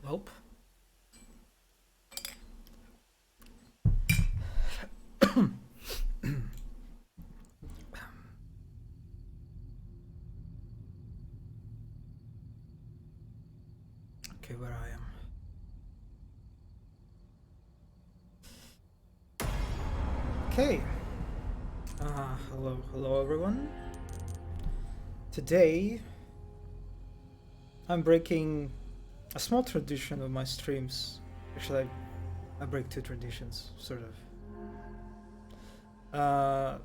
Welp. Okay, where I am. Okay. Hello everyone. Today I'm breaking a small tradition of my streams. Actually, I break two traditions, sort of.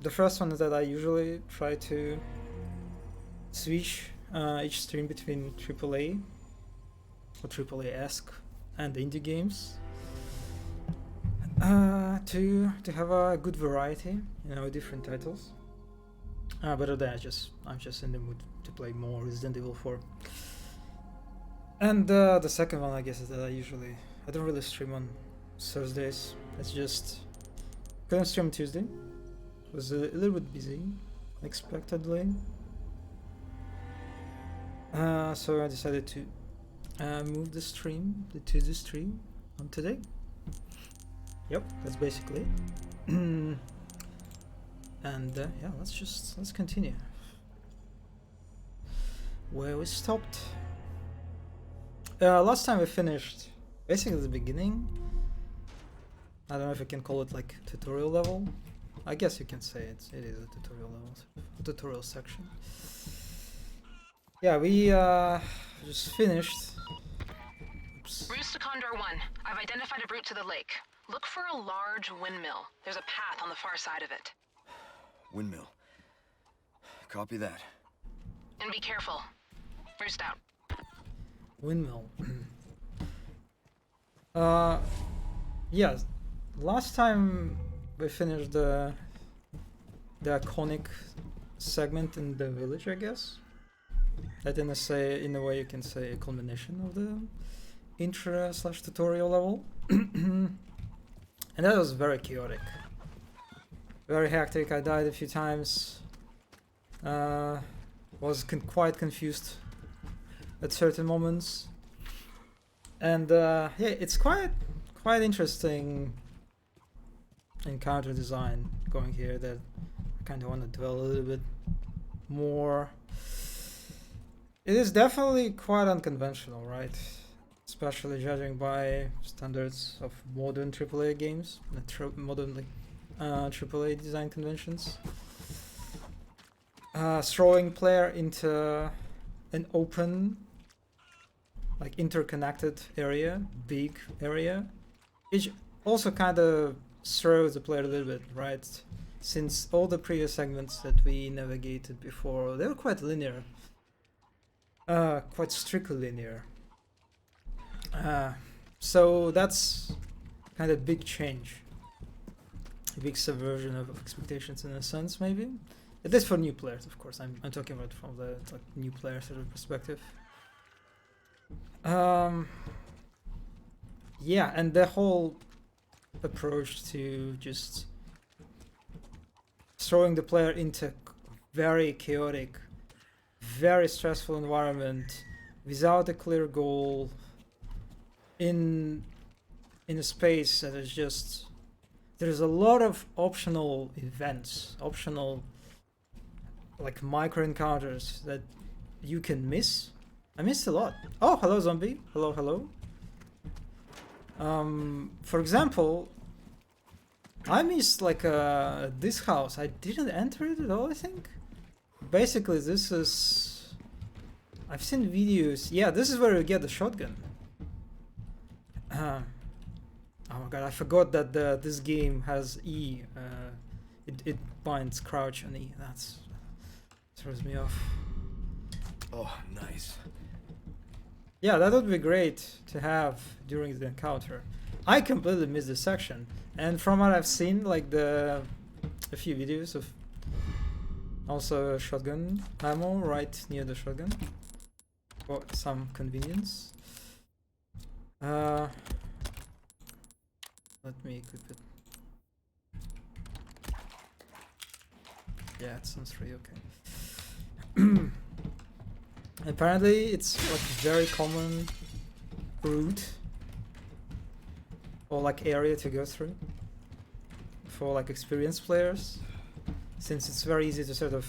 The first one is that I usually try to switch each stream between AAA or AAA-esque and indie games to have a good variety, different titles. But other than I'm just in the mood to play more Resident Evil 4. And the second one, I guess, is that I don't really stream on Thursdays. It's just couldn't stream Tuesday. Was a little bit busy, unexpectedly. So I decided to move the Tuesday stream on today. Yep, that's basically it. And yeah, let's continue where we stopped. Last time we finished basically the beginning. I don't know if I can call it like tutorial level. I guess you can say it is a tutorial level, a tutorial section. Yeah, we just finished. Oops. Routes to Condor 1. I've identified a route to the lake. Look for a large windmill. There's a path on the far side of it. Windmill. Copy that. And be careful. Roost out. Windmill. Yes. Last time we finished the iconic segment in the village, I guess. That in a way you can say a culmination of the intro / tutorial level. And that was very chaotic. Very hectic. I died a few times. Was quite confused at certain moments. And yeah, it's quite interesting encounter design going here that I kind of want to dwell a little bit more. It is definitely quite unconventional, right? Especially judging by standards of modern AAA games, modern AAA design conventions. Throwing player into an open, like interconnected area, big area, which also kind of throws the player a little bit, right? Since all the previous segments that we navigated before, they were quite linear, quite strictly linear. So that's kind of big change, a big subversion of expectations in a sense, maybe. At least for new players, of course. I'm talking about from the new player sort of perspective. Yeah, and the whole approach to just throwing the player into very chaotic, very stressful environment without a clear goal in a space that is just there's a lot of optional events, optional like micro encounters that you can miss. I missed a lot. Oh, hello zombie. Hello. For example, I missed like this house. I didn't enter it at all, I think. Basically, this is... I've seen videos. Yeah, this is where you get the shotgun. Oh my god, I forgot that this game has E. It binds crouch on E. That throws me off. Oh, nice. Yeah, that would be great to have during the encounter. I completely missed this section, and from what I've seen, like a few videos of also shotgun ammo right near the shotgun for some convenience. Let me equip it. Yeah, it's on 3, okay. Apparently, it's like a very common route or like area to go through for like experienced players, since it's very easy to sort of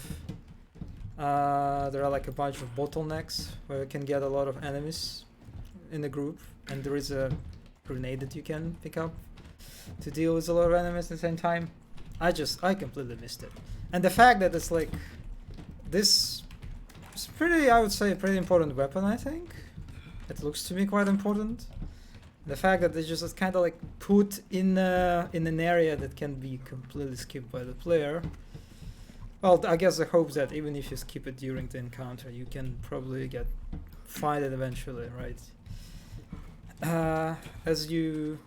there are like a bunch of bottlenecks where you can get a lot of enemies in the group, and there is a grenade that you can pick up to deal with a lot of enemies at the same time. I completely missed it. And the fact that it's like this is pretty, I would say, a pretty important weapon, I think. It looks to me quite important. The fact that they just kind of like put in an area that can be completely skipped by the player. Well, I guess the hope that even if you skip it during the encounter, you can probably find it eventually, right? As you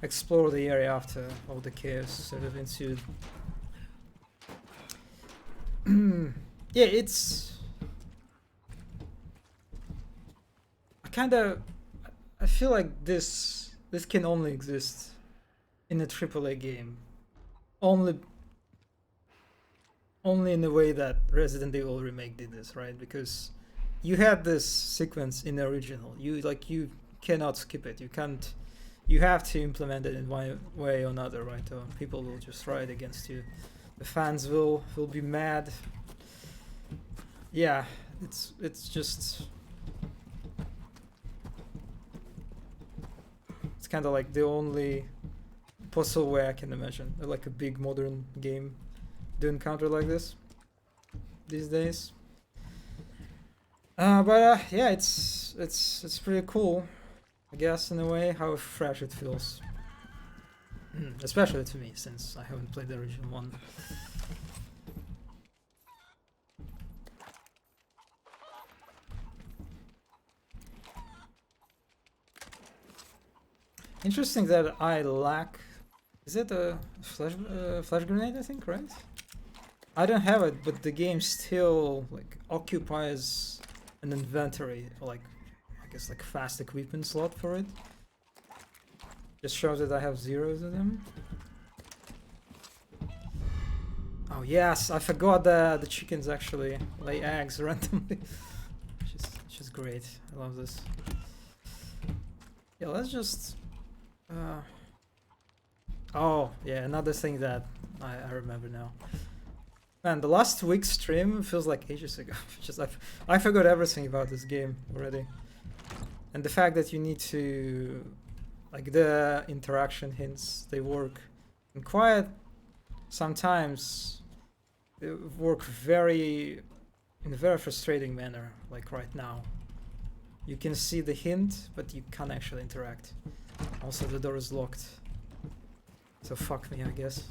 explore the area after all the chaos sort of ensued. Yeah, it's... I feel like this can only exist in a AAA game. Only in the way that Resident Evil Remake did this, right? Because you had this sequence in the original. You cannot skip it. You have to implement it in one way or another, right? Or people will just riot against you. The fans will be mad. Yeah, it's just... It's kind of like the only possible way I can imagine, like a big modern game do encounter like this these days. But yeah, it's pretty cool, I guess, in a way, how fresh it feels. Especially to me, since I haven't played the original one. Interesting that I lack... Is it a flash grenade, I think, right? I don't have it, but the game still like occupies an inventory, like I guess like fast equipment slot for it. Just shows that I have 0 of them. Oh yes, I forgot that the chickens actually lay eggs randomly. which is great. I love this. Yeah, let's just... Oh, yeah, another thing that I remember now. Man, the last week's stream feels like ages ago. Just I forgot everything about this game already. And the fact that you need to... Like, the interaction hints, they work. And quite sometimes they work in a very frustrating manner, like right now. You can see the hint, but you can't actually interact. Also, the door is locked. So fuck me, I guess.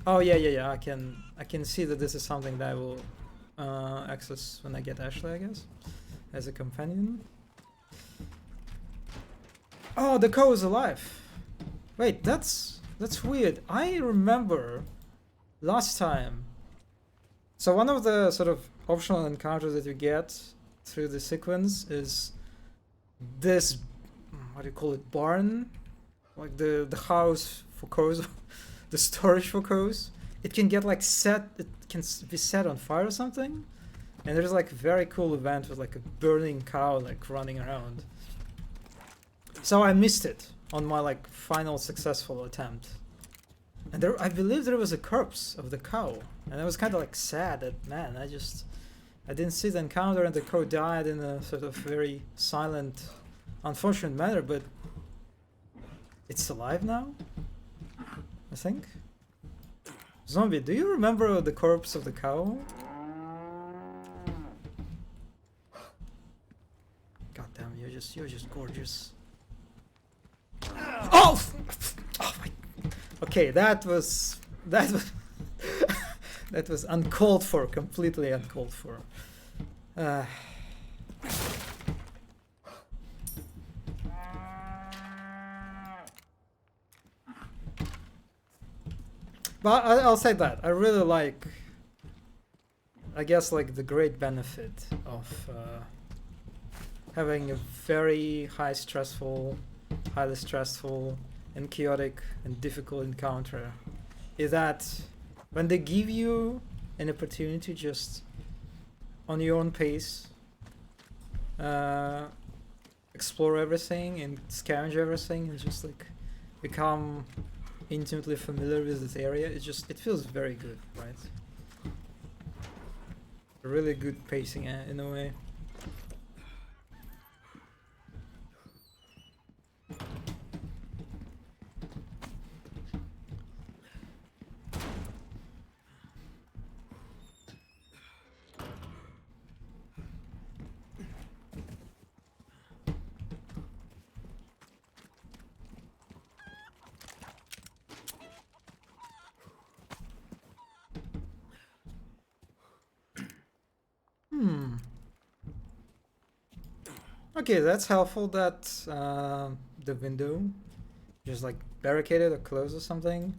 Oh yeah. I can see that this is something that I will access when I get Ashley, I guess, as a companion. Oh, the cow is alive. Wait, that's weird. I remember last time. So one of the sort of optional encounters that you get through the sequence is this, what do you call it, barn? Like the house for cows, the storage for cows. It can get like it can be set on fire or something. And there's like a very cool event with like a burning cow like running around. So I missed it on my like final successful attempt. And I believe there was a corpse of the cow. And I was kind of like sad that, man, I didn't see the encounter and the cow died in a sort of very silent, unfortunate manner, but it's alive now, I think. Zombie, do you remember the corpse of the cow? God damn, you're just gorgeous. Oh! Oh my... Okay, that was that was uncalled for, completely uncalled for. But I'll say that I really like, I guess, like the great benefit of having a very highly stressful and chaotic and difficult encounter is that when they give you an opportunity to just on your own pace, explore everything and scavenge everything, and just like become intimately familiar with this area. It feels very good, right? Really good pacing in a way. Okay, that's helpful that the window, just like barricaded or closed or something,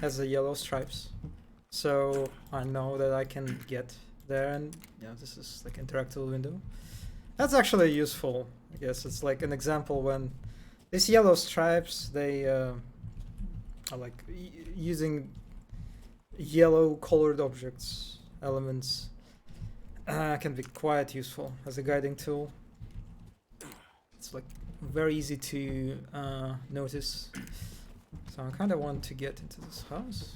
has the yellow stripes. So I know that I can get there, and this is like interactable window. That's actually useful. I guess it's like an example when these yellow stripes, they are like using yellow colored objects, elements, can be quite useful as a guiding tool. It's like very easy to notice. So I kind of want to get into this house.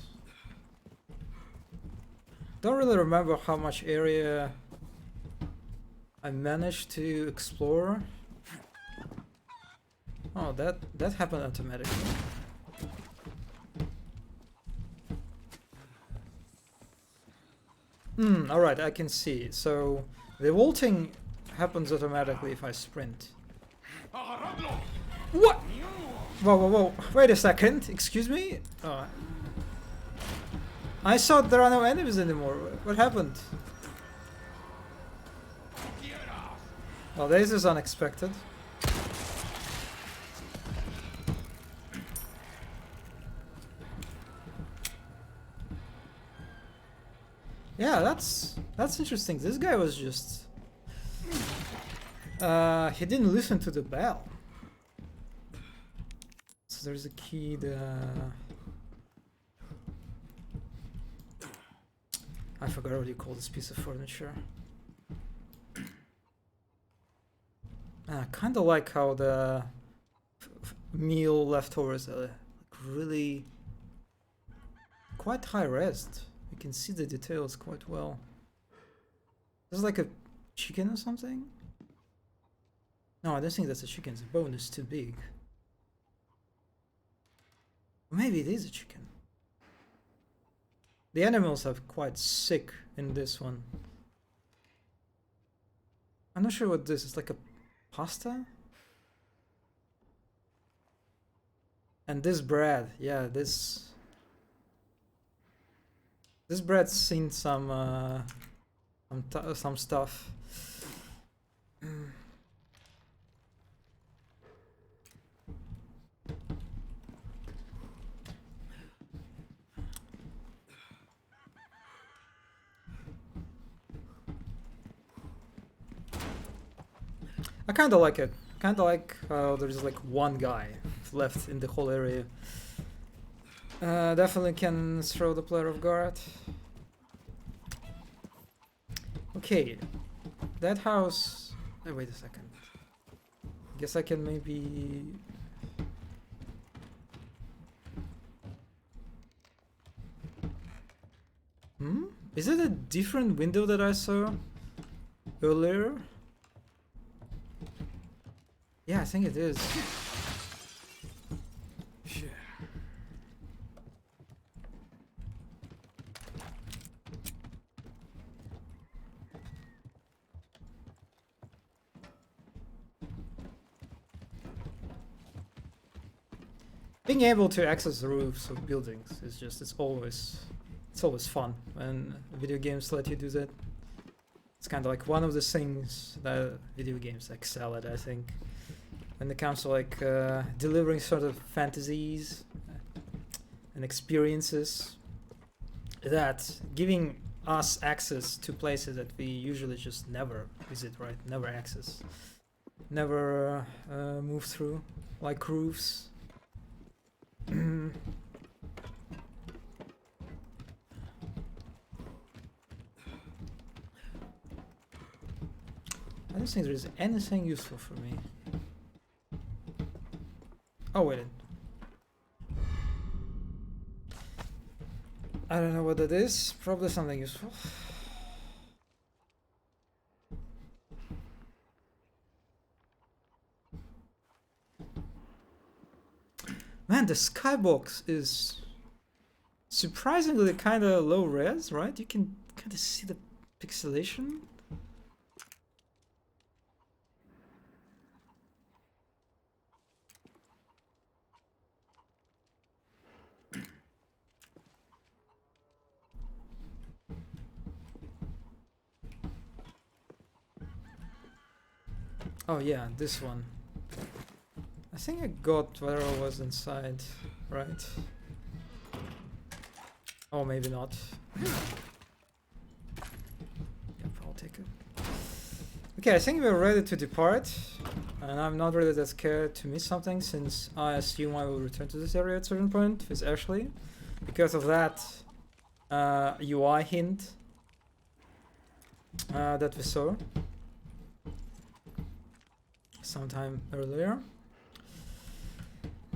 Don't really remember how much area I managed to explore. Oh, that happened automatically. Alright, I can see. So the vaulting happens automatically if I sprint. What? Whoa, whoa, whoa. Wait a second. Excuse me? Oh. I thought there are no enemies anymore. What happened? Well, this is unexpected. Yeah, that's interesting. This guy was just he didn't listen to the bell. So there's a key there. I forgot what you call this piece of furniture. Kind of like how the meal leftovers are really quite high res. You can see the details quite well. This is like a chicken or something? No, I don't think that's a chicken. The bone is too big. Maybe it is a chicken. The animals are quite sick in this one. I'm not sure what this is. Like a pasta? And this bread, yeah, this bread's seen some stuff. I kind of like it. Kind of like how there's like one guy left in the whole area. Definitely can throw the player off guard. Okay, that house. Wait a second. Guess I can maybe. Is it a different window that I saw earlier? Yeah, I think it is. Shit. Being able to access the roofs of buildings is just it's always fun when video games let you do that. It's kind of like one of the things that video games excel at, I think, when it comes to like delivering sort of fantasies and experiences that giving us access to places that we usually just never visit, right? Never access, never move through, like roofs. I don't think there is anything useful for me. Oh wait. I don't know what that is. Probably something useful. Man, the skybox is surprisingly kind of low res, right? You can kind of see the pixelation. Oh yeah, this one. I think I got whatever was inside, right? Oh, maybe not. Yep, I'll take it. Okay, I think we're ready to depart. And I'm not really that scared to miss something, since I assume I will return to this area at a certain point with Ashley. Because of that UI hint that we saw sometime earlier.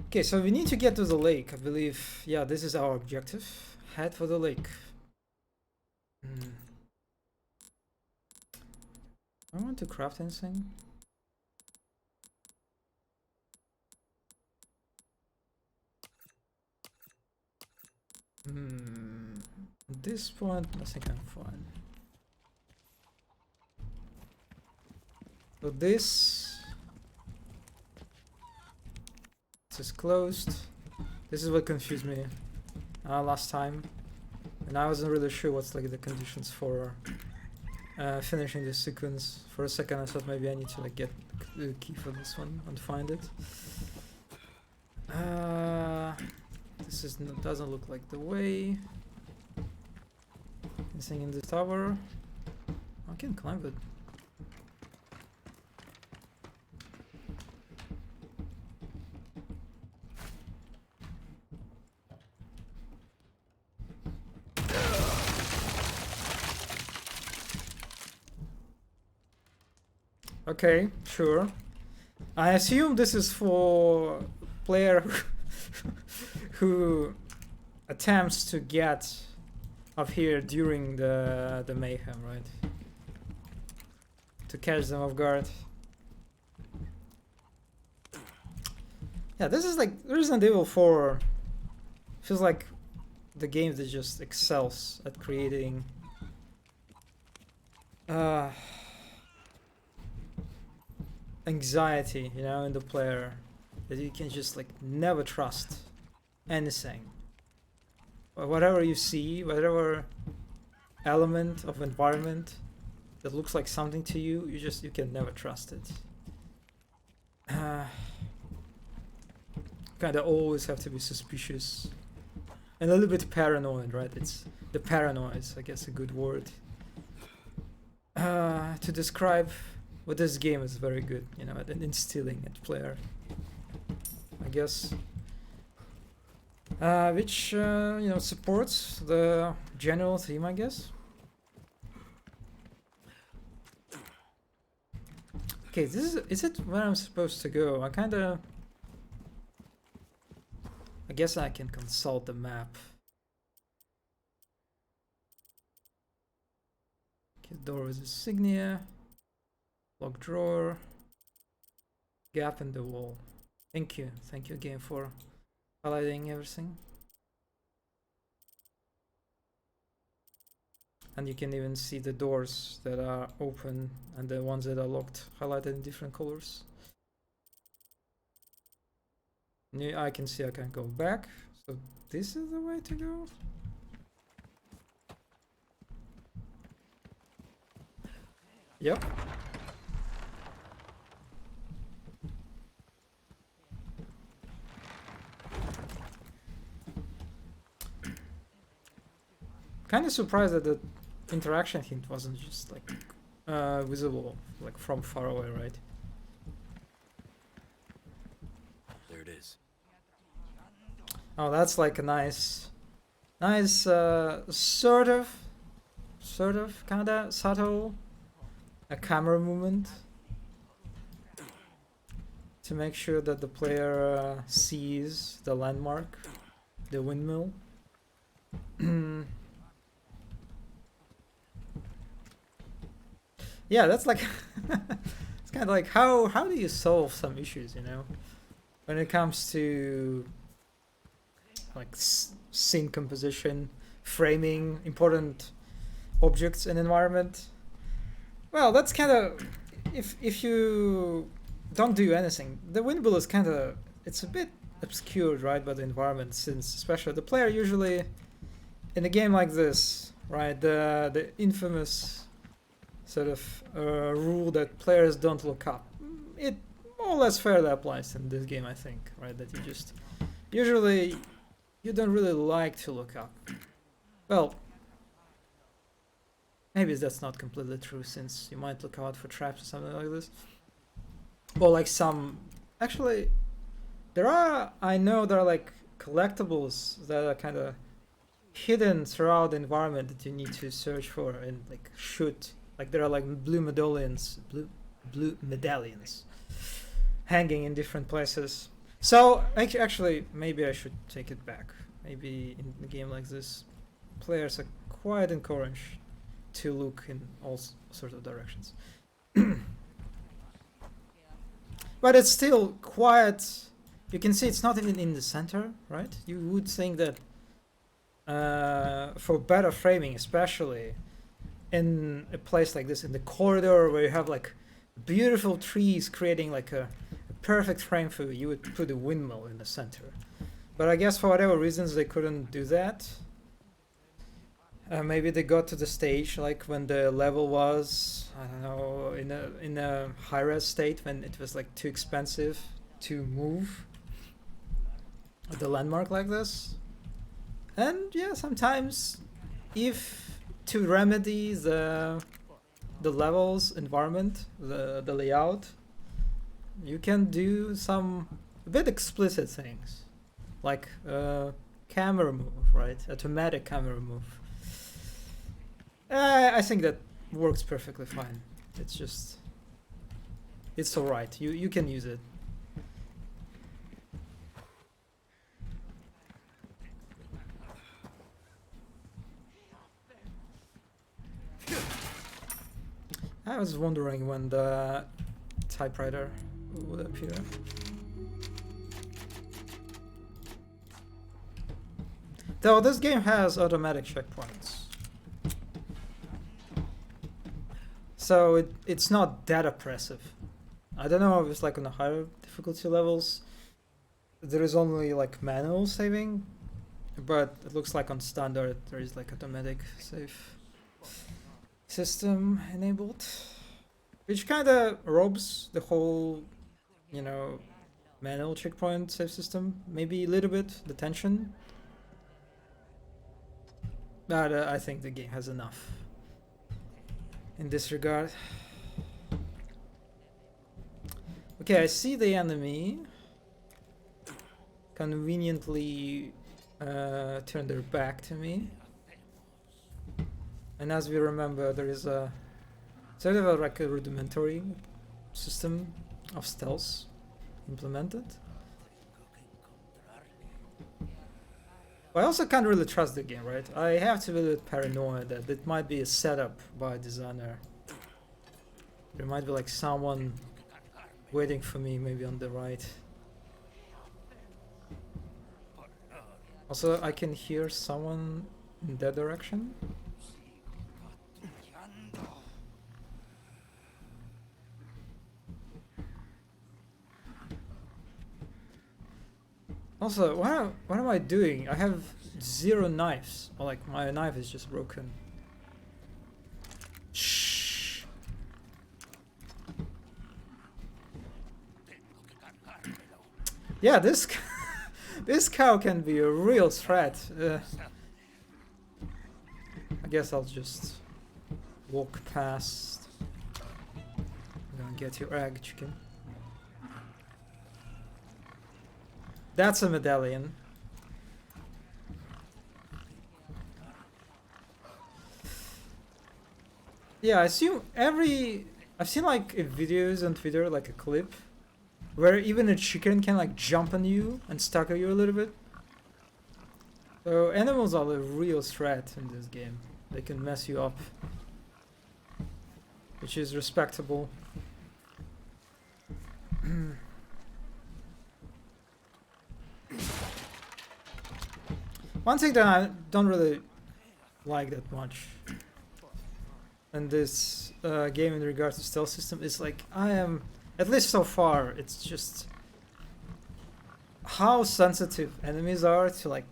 Okay, so we need to get to the lake, I believe. Yeah, this is our objective. Head for the lake. I want to craft anything. At this point, I think I'm fine. So this is closed. This is what confused me last time, and I wasn't really sure what's like the conditions for finishing this sequence. For a second I thought maybe I need to like get the key for this one and find it. This is doesn't look like the way. Anything in the tower? I can climb it. Okay, sure. I assume this is for player who attempts to get up here during the mayhem, right? To catch them off guard. Yeah, this is like Resident Evil 4. Feels like the game that just excels at creating anxiety, you know, in the player, that you can just like never trust anything. Or whatever you see, whatever element of environment that looks like something to you, you can never trust it. Kinda always have to be suspicious and a little bit paranoid, right? It's the paranoia is, I guess, a good word to describe what this game is very good, you know, at instilling at player, I guess. Which you know, supports the general theme, I guess. Okay, is it where I'm supposed to go? I guess I can consult the map. Okay, door with insignia. Lock drawer. Gap in the wall. Thank you again for highlighting everything. And you can even see the doors that are open and the ones that are locked, highlighted in different colors. I can see I can go back, so this is the way to go. Yep. Kind of surprised that the interaction hint wasn't just like visible, like from far away, right? There it is. Oh, that's like a nice sort of kinda subtle a camera movement to make sure that the player sees the landmark, the windmill. Yeah, that's like it's kind of like how do you solve some issues, you know, when it comes to like scene composition, framing important objects and environment. Well, that's kind of if you don't do anything, the windmill is kind of, it's a bit obscured, right, by the environment, since especially the player usually in a game like this, right, the infamous sort of rule that players don't look up. It more or less fairly applies in this game, I think, right? That you just usually you don't really like to look up. Well, maybe that's not completely true, since you might look out for traps or something like this. Or like some, actually, I know there are like collectibles that are kind of hidden throughout the environment that you need to search for and like shoot. Like there are like blue medallions hanging in different places. So actually, maybe I should take it back. Maybe in a game like this, players are quite encouraged to look in all sorts of directions. But it's still quite. You can see it's not even in the center, right? You would think that for better framing, especially in a place like this, in the corridor where you have like beautiful trees creating like a perfect frame for you, you would put a windmill in the center. But I guess for whatever reasons they couldn't do that. Maybe they got to the stage like when the level was, I don't know, in a high-res state, when it was like too expensive to move the landmark like this. And yeah, sometimes if to remedy the levels environment, the layout, you can do some a bit explicit things, like camera move, right? Automatic camera move. I think that works perfectly fine. It's just, it's alright. You can use it. I was wondering when the typewriter would appear. Though this game has automatic checkpoints. So it's not that oppressive. I don't know if it's like on the higher difficulty levels there is only like manual saving, but it looks like on standard there is like automatic save system enabled, which kind of robs the whole, you know, manual checkpoint save system maybe a little bit, the tension. But I think the game has enough in this regard. Okay, I see the enemy conveniently turn their back to me. And as we remember, there is a sort of like a rudimentary system of stealth implemented. I also can't really trust the game, right? I have to be a little paranoid that it might be a setup by a designer. There might be like someone waiting for me, maybe on the right. Also, I can hear someone in that direction. Also, what am I doing? I have 0 knives. Or like my knife is just broken. Shh. Yeah, this this cow can be a real threat. I guess I'll just walk past. I'm gonna get your egg, chicken. That's a medallion. Yeah, I assume I've seen like videos on Twitter, like a clip where even a chicken can like jump on you and stagger you a little bit. So animals are the real threat in this game. They can mess you up, which is respectable. One thing that I don't really like that much in this game in regards to stealth system is like at least so far, it's just how sensitive enemies are to like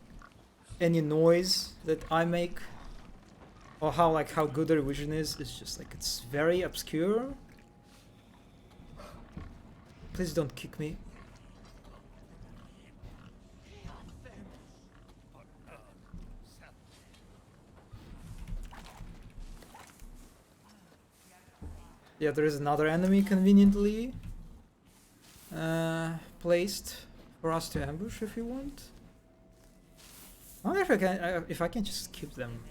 any noise that I make, or how good their vision is. It's just like it's very obscure. Please don't kick me. Yeah, there is another enemy conveniently placed for us to ambush if you want. I wonder if I can just skip them.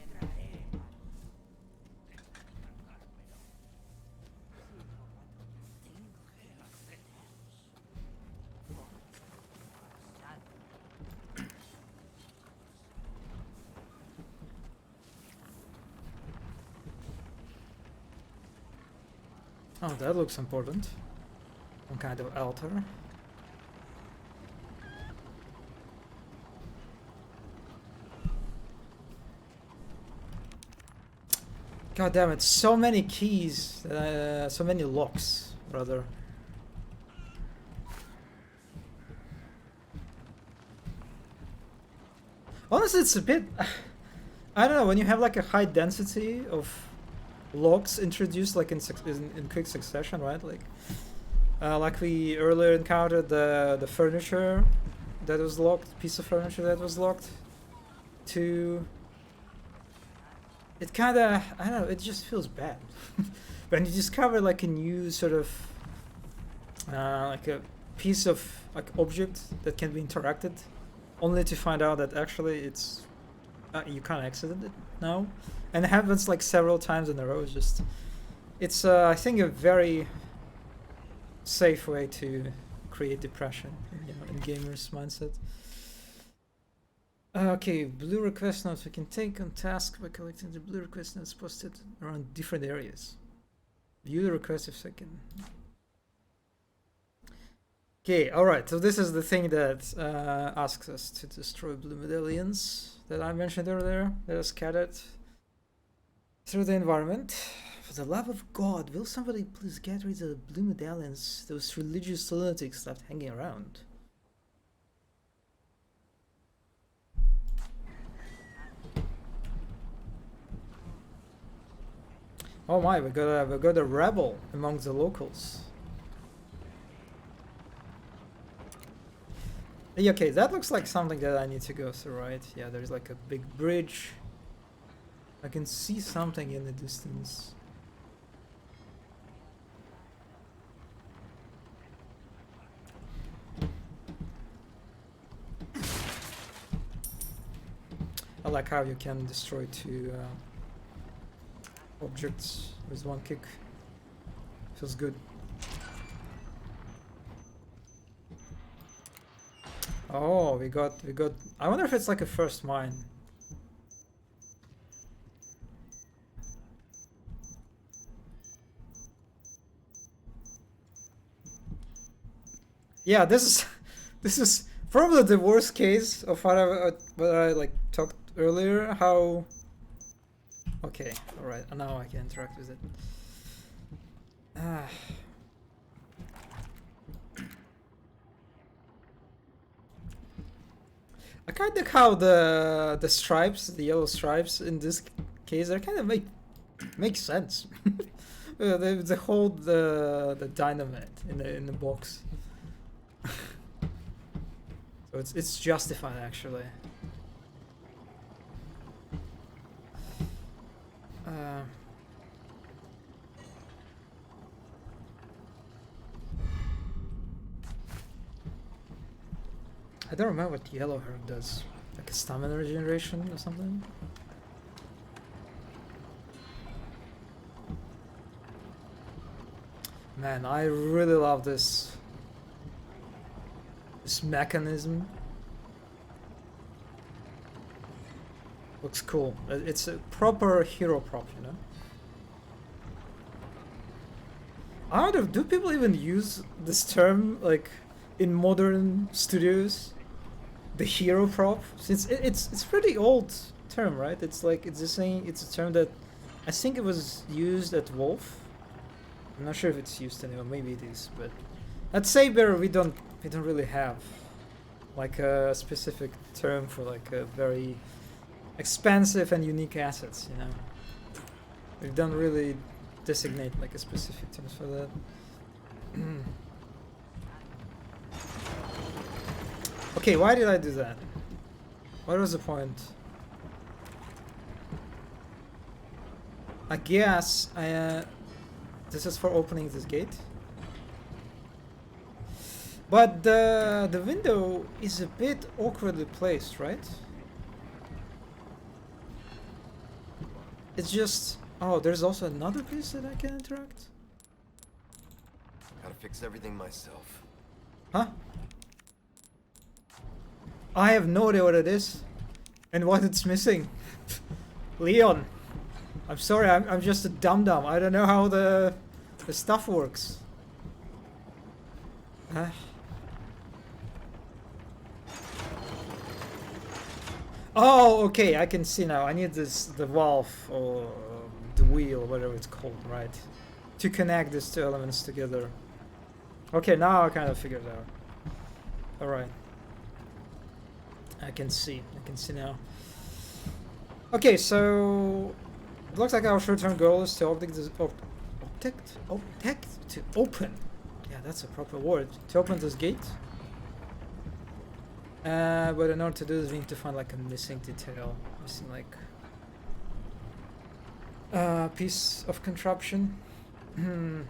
Oh, that looks important. Some kind of altar. God damn it, so many keys, so many locks, rather. Honestly, it's a bit... I don't know, when you have like a high density of locks introduced like in quick succession, right? Like we earlier encountered the furniture that was locked, piece of furniture that was locked to... It kinda, I don't know, it just feels bad. When you discover like a new sort of, like a piece of like object that can be interacted, only to find out that actually it's, you can't accident it now. And it happens like several times in a row. It's I think a very safe way to create depression, in gamers' mindset. Okay, blue request notes we can take on task by collecting the blue request notes posted around different areas. View the request if second. Okay, alright, so this is the thing that asks us to destroy blue medallions that I mentioned earlier, that are scattered through the environment. For the love of God, will somebody please get rid of the blue medallions, those religious lunatics left hanging around? Oh my, we got a rebel among the locals. Yeah, okay, that looks like something that I need to go through, right? Yeah, there's like a big bridge. I can see something in the distance. I like how you can destroy two objects with one kick. Feels good. Oh, we got. I wonder if it's like a first mine. Yeah, this is probably the worst case of what I like talked earlier. How? Okay, all right. Now I can interact with it. I kind of how the stripes, the yellow stripes in this case, they kind of make sense. They hold the dynamite in the box, so it's justified actually. I don't remember what yellow herb does. Like a stamina regeneration or something? Man, I really love this This mechanism looks cool. It's a proper hero prop, you know. I wonder, do people even use this term like in modern studios? The hero prop, since it's pretty old term, right? It's like it's a term that I think it was used at Wolf. I'm not sure if it's used anymore. Maybe it is, but at Saber we don't really have like a specific term for like a very expensive and unique assets. You know, we don't really designate like a specific term for that. Okay, why did I do that? What was the point? I guess this is for opening this gate. But the window is a bit awkwardly placed, right? It's just... Oh, there's also another place that I can interact? Gotta fix everything myself. Huh? I have no idea what it is and what it's missing. Leon, I'm sorry, I'm just a dum-dum. I don't know how the stuff works. Oh, okay, I can see now. I need the valve or the wheel, whatever it's called, right? To connect these two elements together. Okay, now I kind of figured it out. Alright. I can see now. Okay, so it looks like our short-term goal is to open. Yeah, that's a proper word. To open this gate. But in order to do this, we need to find like a missing detail, missing like piece of contraption. I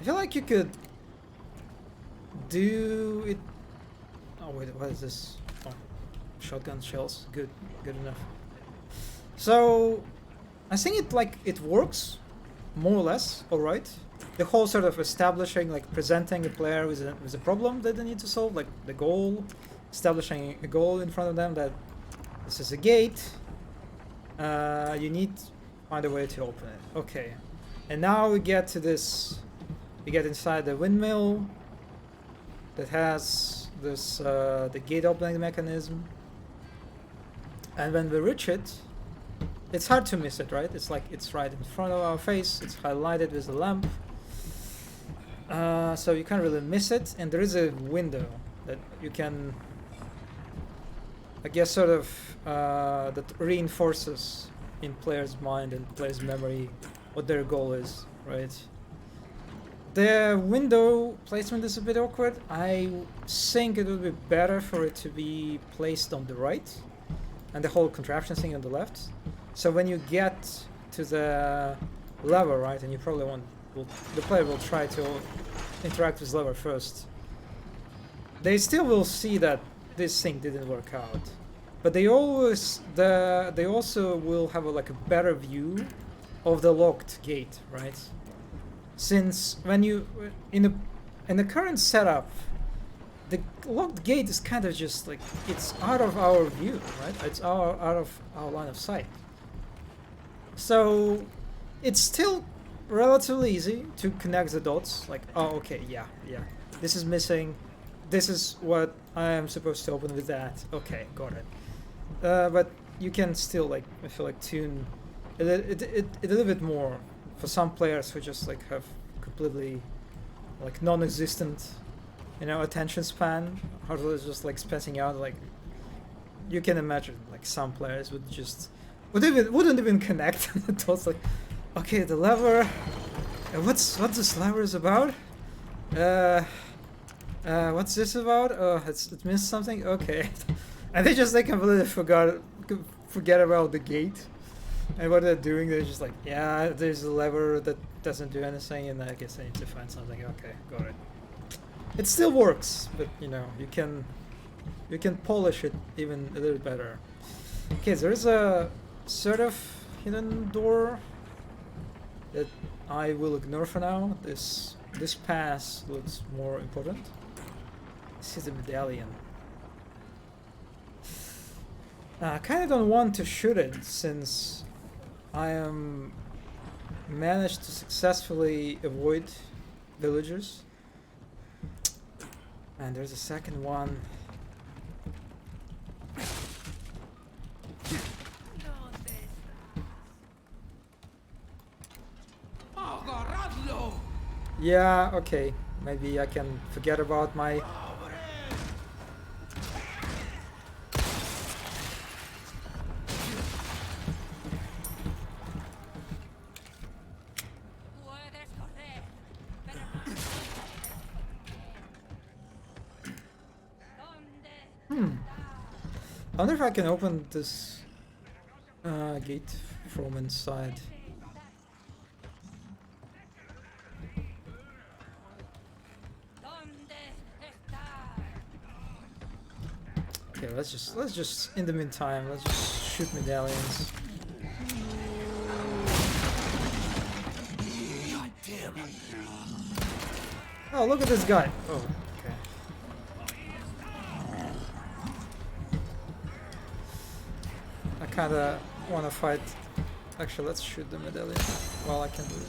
feel like you could do it. Oh wait, what is this? Oh, shotgun shells. Good enough. So I think it works more or less all right. The whole sort of establishing, like presenting a player with a problem that they need to solve, like the goal, establishing a goal in front of them that this is a gate. You need to find a way to open it. Okay, and now we get to this. We get inside the windmill that has this the gate opening mechanism, and when we reach it, it's hard to miss it, right? It's like it's right in front of our face. It's highlighted with the lamp, so you can't really miss it. And there is a window that you can, I guess, sort of that reinforces in player's mind and player's memory what their goal is, right? The window placement is a bit awkward. I think it would be better for it to be placed on the right and the whole contraption thing on the left. So when you get to the lever, right, and you probably the player will try to interact with lever first. They still will see that this thing didn't work out, but they also will have like a better view of the locked gate, right? Since when you in the current setup, the locked gate is kind of just like it's out of our view, right? It's out of our line of sight. So it's still relatively easy to connect the dots. Like, oh, okay, yeah, this is missing. This is what I am supposed to open with that. Okay, got it. But you can still like I feel like tune it a little bit more. For some players who just like have completely like non-existent, you know, attention span, how to just like spacing out, like you can imagine like some players wouldn't even connect the dots. Like, okay, the lever, what's this lever is about? What's this about? Oh, it missed something. Okay, and they completely forget about the gate. And what they're doing, they're just like, yeah, there's a lever that doesn't do anything, and I guess I need to find something. Okay, got it. It still works, but you know, you can polish it even a little better. Okay, there's a sort of hidden door that I will ignore for now. This pass looks more important. This is the medallion. I kind of don't want to shoot it since I am managed to successfully avoid villagers. And there's a second one. Yeah, okay. Maybe I can forget about my... I wonder if I can open this gate from inside. Okay, let's just in the meantime, let's just shoot medallions. God damn. Oh, look at this guy. Oh, okay. I kinda wanna fight. Actually, let's shoot the medallion while I can do it.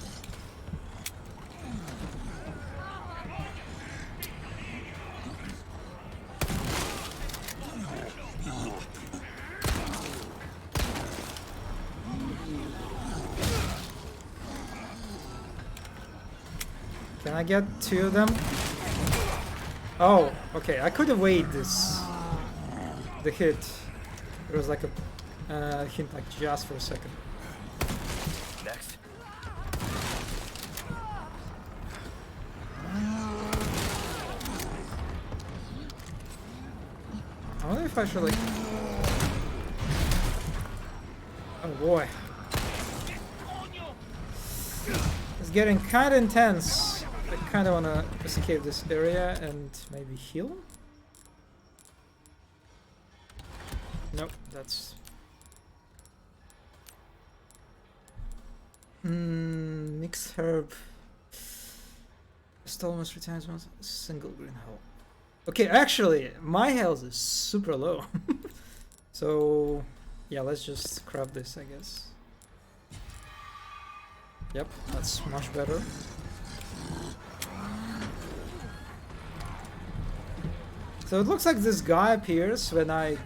Can I get two of them? Oh, okay. I could have waited the hit. It was like a hint, like just for a second. Next. I wonder if I should like... Oh boy. It's getting kind of intense. I kind of want to escape this area and maybe heal? Nope, that's... mixed herb. Stole almost 3 times once. Single green hole. Okay, actually, my health is super low. So, yeah, let's just grab this, I guess. Yep, that's much better. So it looks like this guy appears when I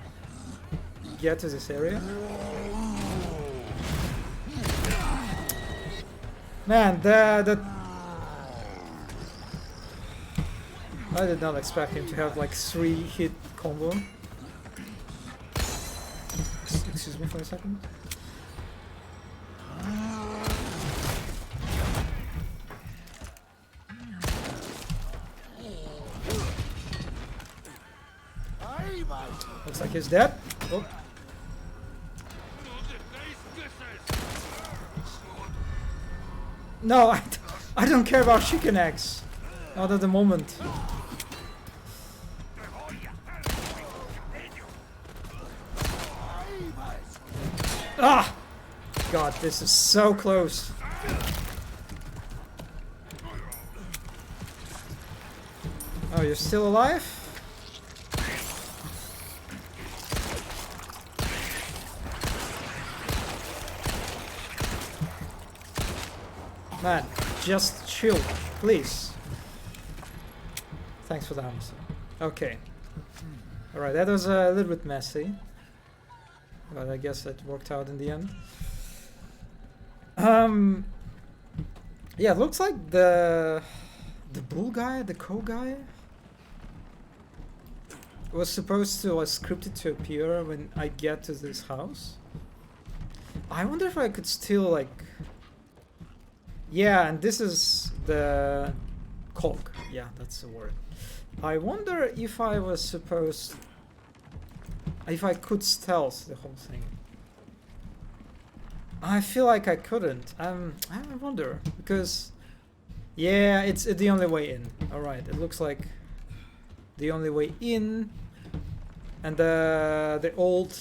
get to this area. Man, that I did not expect him to have like 3-hit combo. Excuse me for a second. Looks like he's dead. Oh. No, I don't care about chicken eggs. Not at the moment. Ah! God, this is so close. Oh, you're still alive? Man, just chill, please. Thanks for the answer. Okay. Alright, that was a little bit messy. But I guess that worked out in the end. Yeah, it looks like the bull guy, the co guy, was supposed to scripted to appear when I get to this house. I wonder if I could still like... Yeah, and this is the Colk. Yeah, that's the word. I wonder if I was supposed... If I could stealth the whole thing. I feel like I couldn't. I wonder, because... Yeah, it's the only way in. Alright, it looks like the only way in. And the old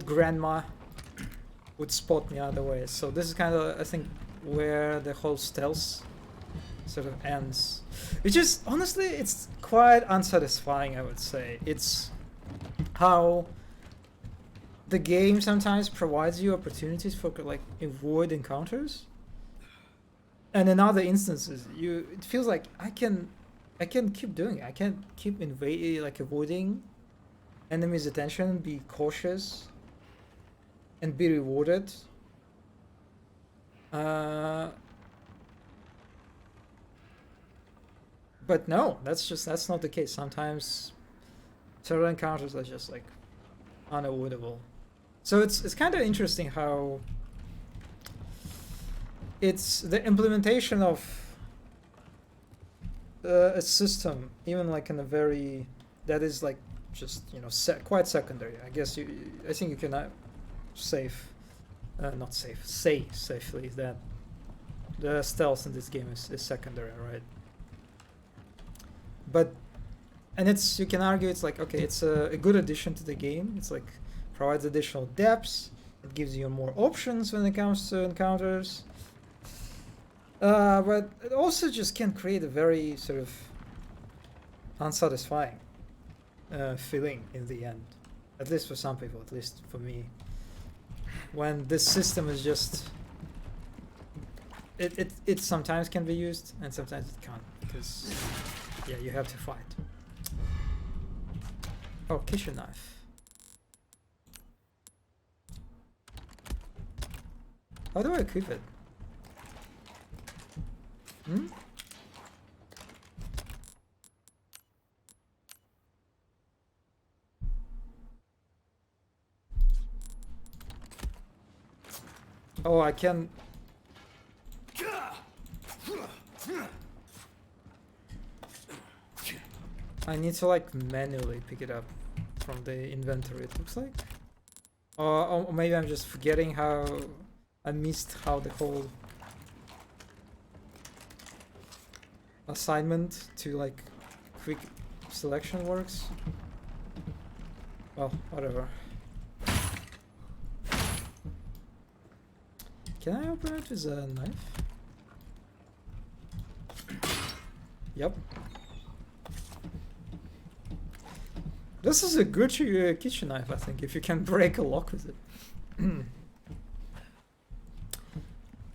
grandma would spot me other ways. So this is kind of, I think, where the whole stealth sort of ends, which is honestly, it's quite unsatisfying, I would say. It's how the game sometimes provides you opportunities for like avoid encounters, and in other instances it feels like I can keep doing it. I can keep avoiding enemies' attention, be cautious, and be rewarded. But no, that's not the case. Sometimes certain encounters are just like unavoidable. So it's kind of interesting how it's the implementation of a system, even like in a very that is like just quite secondary. I guess I think you can say safely that the stealth in this game is secondary, right? But you can argue it's like, okay, it's a good addition to the game. It's like provides additional depths. It gives you more options when it comes to encounters. But it also just can create a very sort of unsatisfying feeling in the end. At least for some people, at least for me. When this system is just... It sometimes can be used and sometimes it can't. Because, yeah, you have to fight. Oh, kitchen knife. How do I equip it? Hmm? Oh, I can... I need to like manually pick it up from the inventory, it looks like. Or maybe I'm just forgetting how... I missed how the whole assignment to like quick selection works. Well, whatever. Can I open it with a knife? Yep. This is a good kitchen knife, I think, if you can break a lock with it.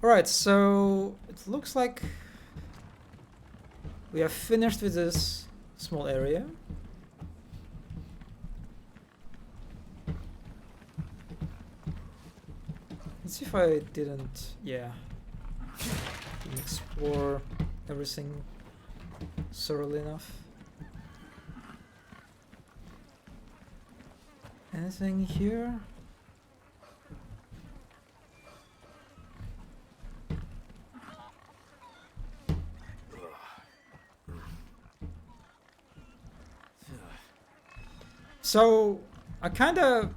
Alright, so it looks like we are finished with this small area. Let's see if I didn't, didn't explore everything thoroughly enough. Anything here? So I kind of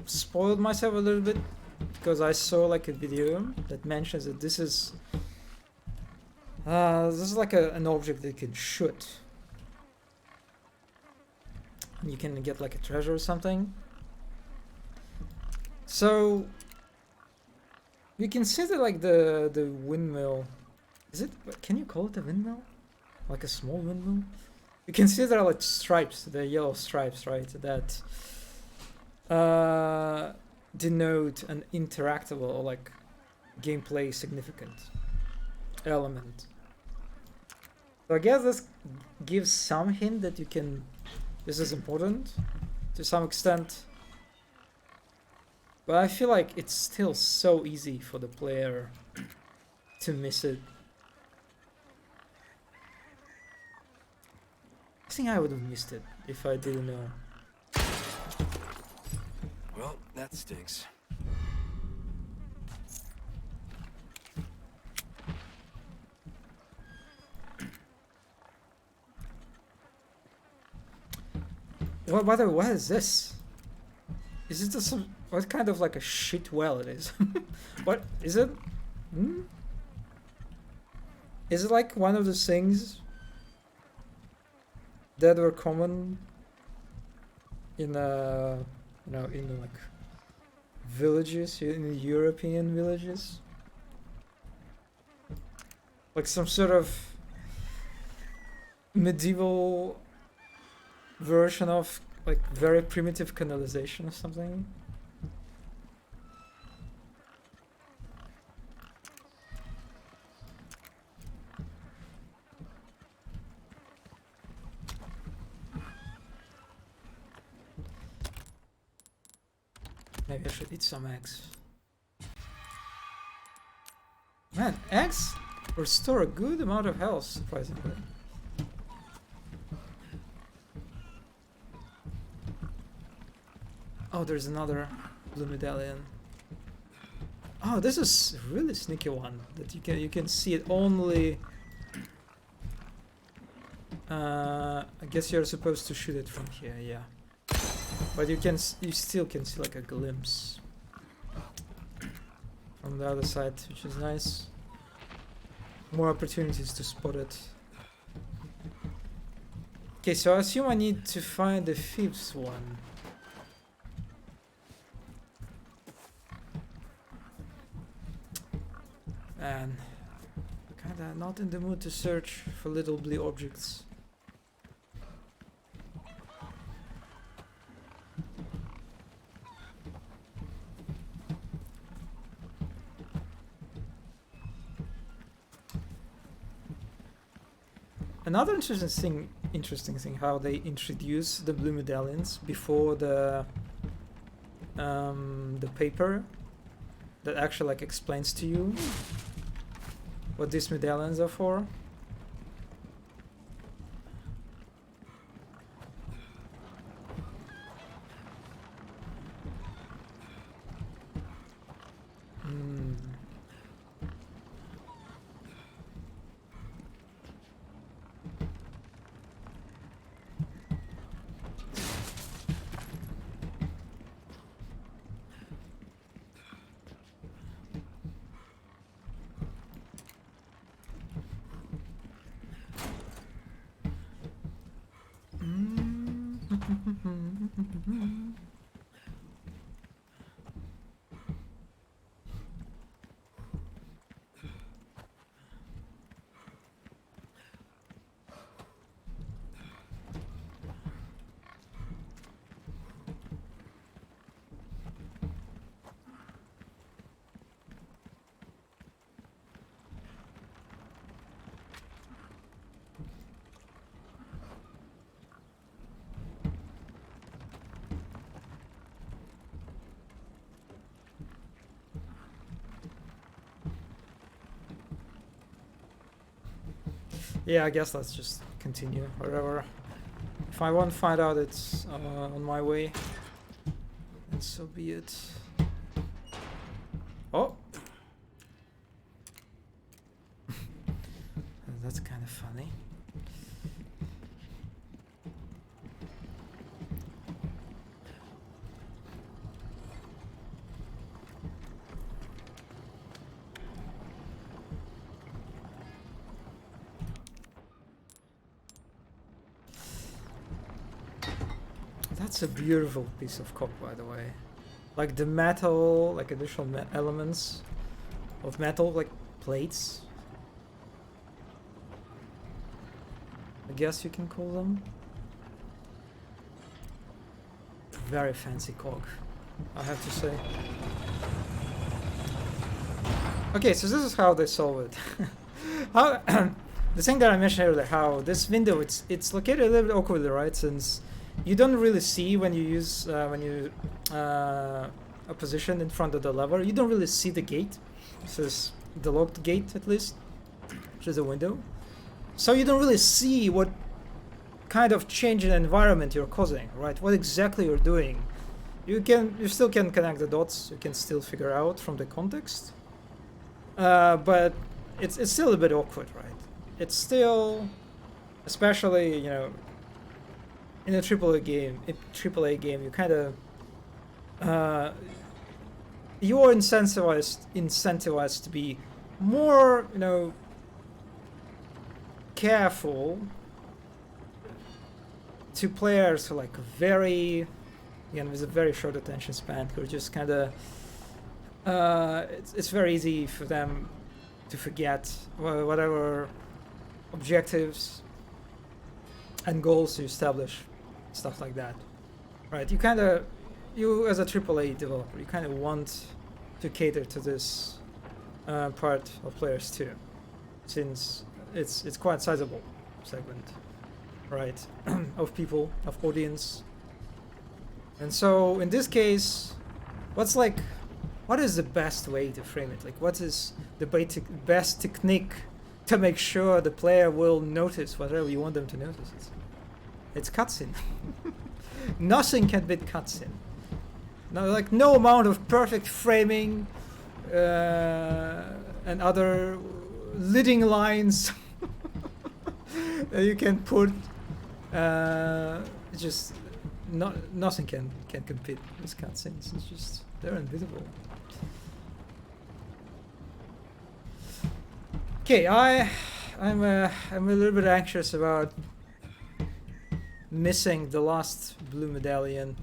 spoiled myself a little bit because I saw like a video that mentions that this is like an object that you can shoot. You can get like a treasure or something. So you can see that like the windmill. Is it? Can you call it a windmill? Like a small windmill? You can see there are like stripes, the yellow stripes, right? That denote an interactable or like gameplay significant element. So I guess this gives some hint that you can. This is important to some extent, but I feel like it's still so easy for the player to miss it. I think I would have missed it if I didn't know. Well, that stinks. What is this? Is it just some... What kind of like a shit well it is? What is it? Hmm? Is it like one of the things that were common in in like villages, in European villages. Like some sort of medieval version of like very primitive canalization or something. Maybe I should eat some eggs. Man, eggs restore a good amount of health, surprisingly. Oh, there's another blue medallion. Oh, this is a really sneaky one that you can see it only. I guess you're supposed to shoot it from here, yeah. But you still can see like a glimpse from the other side, which is nice. More opportunities to spot it. Okay, so I assume I need to find the fifth one. And kinda not in the mood to search for little blue objects. Another interesting thing how they introduce the blue medallions before the paper that actually like explains to you what these medallions are for. Yeah, I guess let's just continue, whatever. If I won't find out it's on my way, then so be it. Oh! That's kind of funny. That's a beautiful piece of cock, by the way. Like the metal, like additional elements of metal, like plates. I guess you can call them. Very fancy cock, I have to say. Okay, so this is how they solve it. How the thing that I mentioned earlier, how this window it's located a little bit awkwardly, right? Since you don't really see when you use a position in front of the lever. You don't really see the gate. This is the locked gate, at least, which is a window. So you don't really see what kind of change in environment you're causing, right? What exactly you're doing. You still can connect the dots. You can still figure out from the context. But it's still a bit awkward, right? It's still, especially, you know, in a AAA game, you kind of you are incentivized to be more, you know, careful to players who like very, again, with a very short attention span, who are just kind of it's very easy for them to forget whatever objectives and goals you establish, stuff like that, right? You as a AAA developer, you kind of want to cater to this part of players too, since it's quite sizable segment, right, of people, of audience. And so in this case, what is the best way to frame it? Like, what is the best technique to make sure the player will notice whatever you want them to notice? It's cutscene. Nothing can beat cutscene. No amount of perfect framing and other leading lines that you can put. Just nothing can compete with cutscenes. It's just they're invisible. Okay, I'm a little bit anxious about missing the last blue medallion.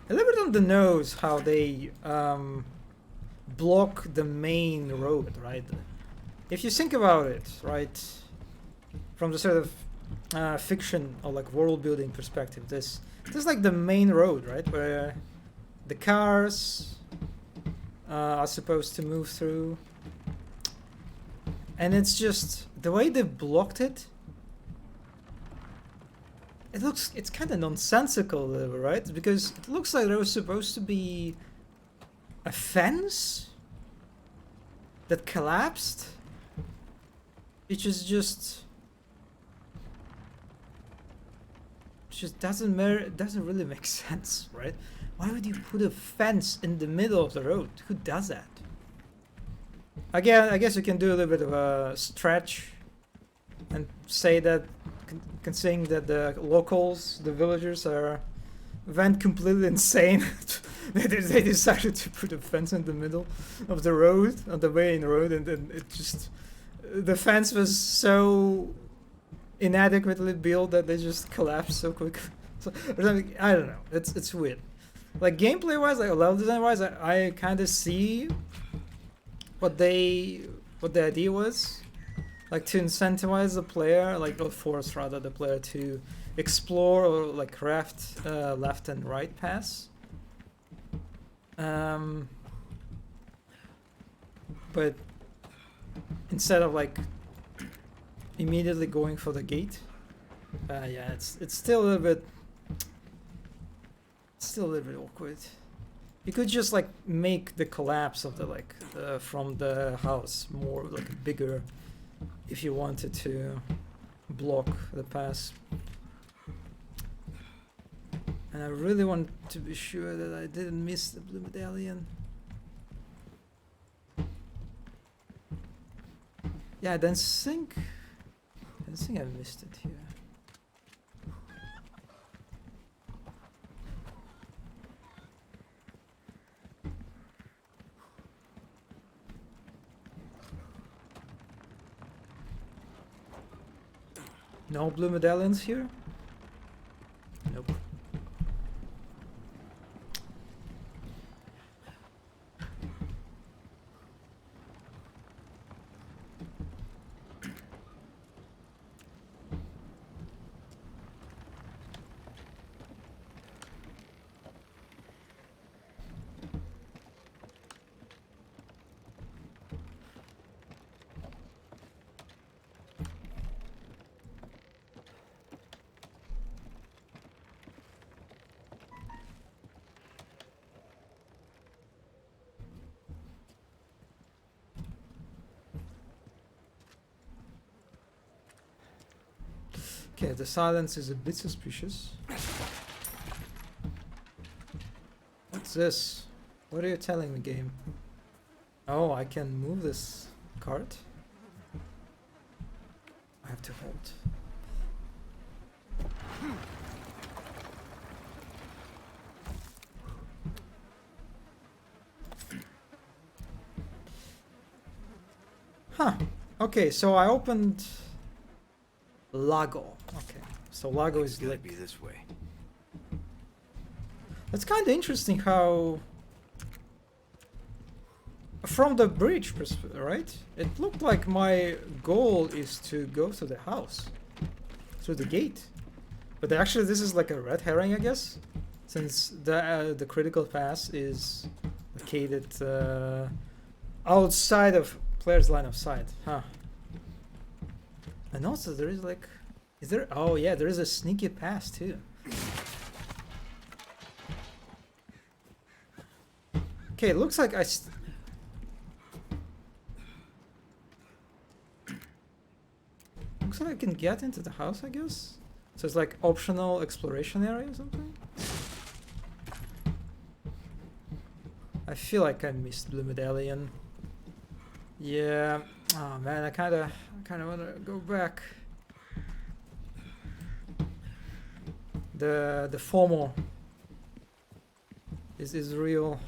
A little bit on the nose how they block the main road, right? If you think about it, right, from the sort of fiction or like world building perspective, this is like the main road, right, where the cars are supposed to move through, and it's just the way they blocked it. It's kind of nonsensical, right? Because it looks like there was supposed to be a fence that collapsed, which is just doesn't really make sense, right? Why would you put a fence in the middle of the road? Who does that? Again, I guess you can do a little bit of a stretch and say that considering that the locals, the villagers, went completely insane. they decided to put a fence in the middle of the road, on the main road, and then the fence was so inadequately built that they just collapsed so quick. So, or something, I don't know. It's weird. Like gameplay wise, like level design wise, I kind of see what the idea was. Like to incentivize the player, like or force rather the player to explore or like craft left and right paths. But instead of like immediately going for the gate, yeah, it's still a little bit awkward. You could just like make the collapse of the like from the house more like bigger. If you wanted to block the pass. And I really want to be sure that I didn't miss the blue medallion. Yeah, I don't think I missed it here. No blue medallions here? Nope. Okay, the silence is a bit suspicious. What's this? What are you telling me, game? Oh, I can move this cart? I have to hold. Huh. Okay, so I opened Lago. Okay, so Lago is It's gotta like... be this way. It's kind of interesting how... From the bridge perspective, right? It looked like my goal is to go to the house. Through the gate. But actually this is like a red herring, I guess. Since the critical pass is located outside of player's line of sight. Huh. And also there is like... Is there... Oh yeah, there is a sneaky pass too. Okay, it looks like looks like I can get into the house, I guess. So it's like optional exploration area or something. I feel like I missed Blue Medallion. Yeah. Oh man, I kinda wanna go back. The FOMO is real.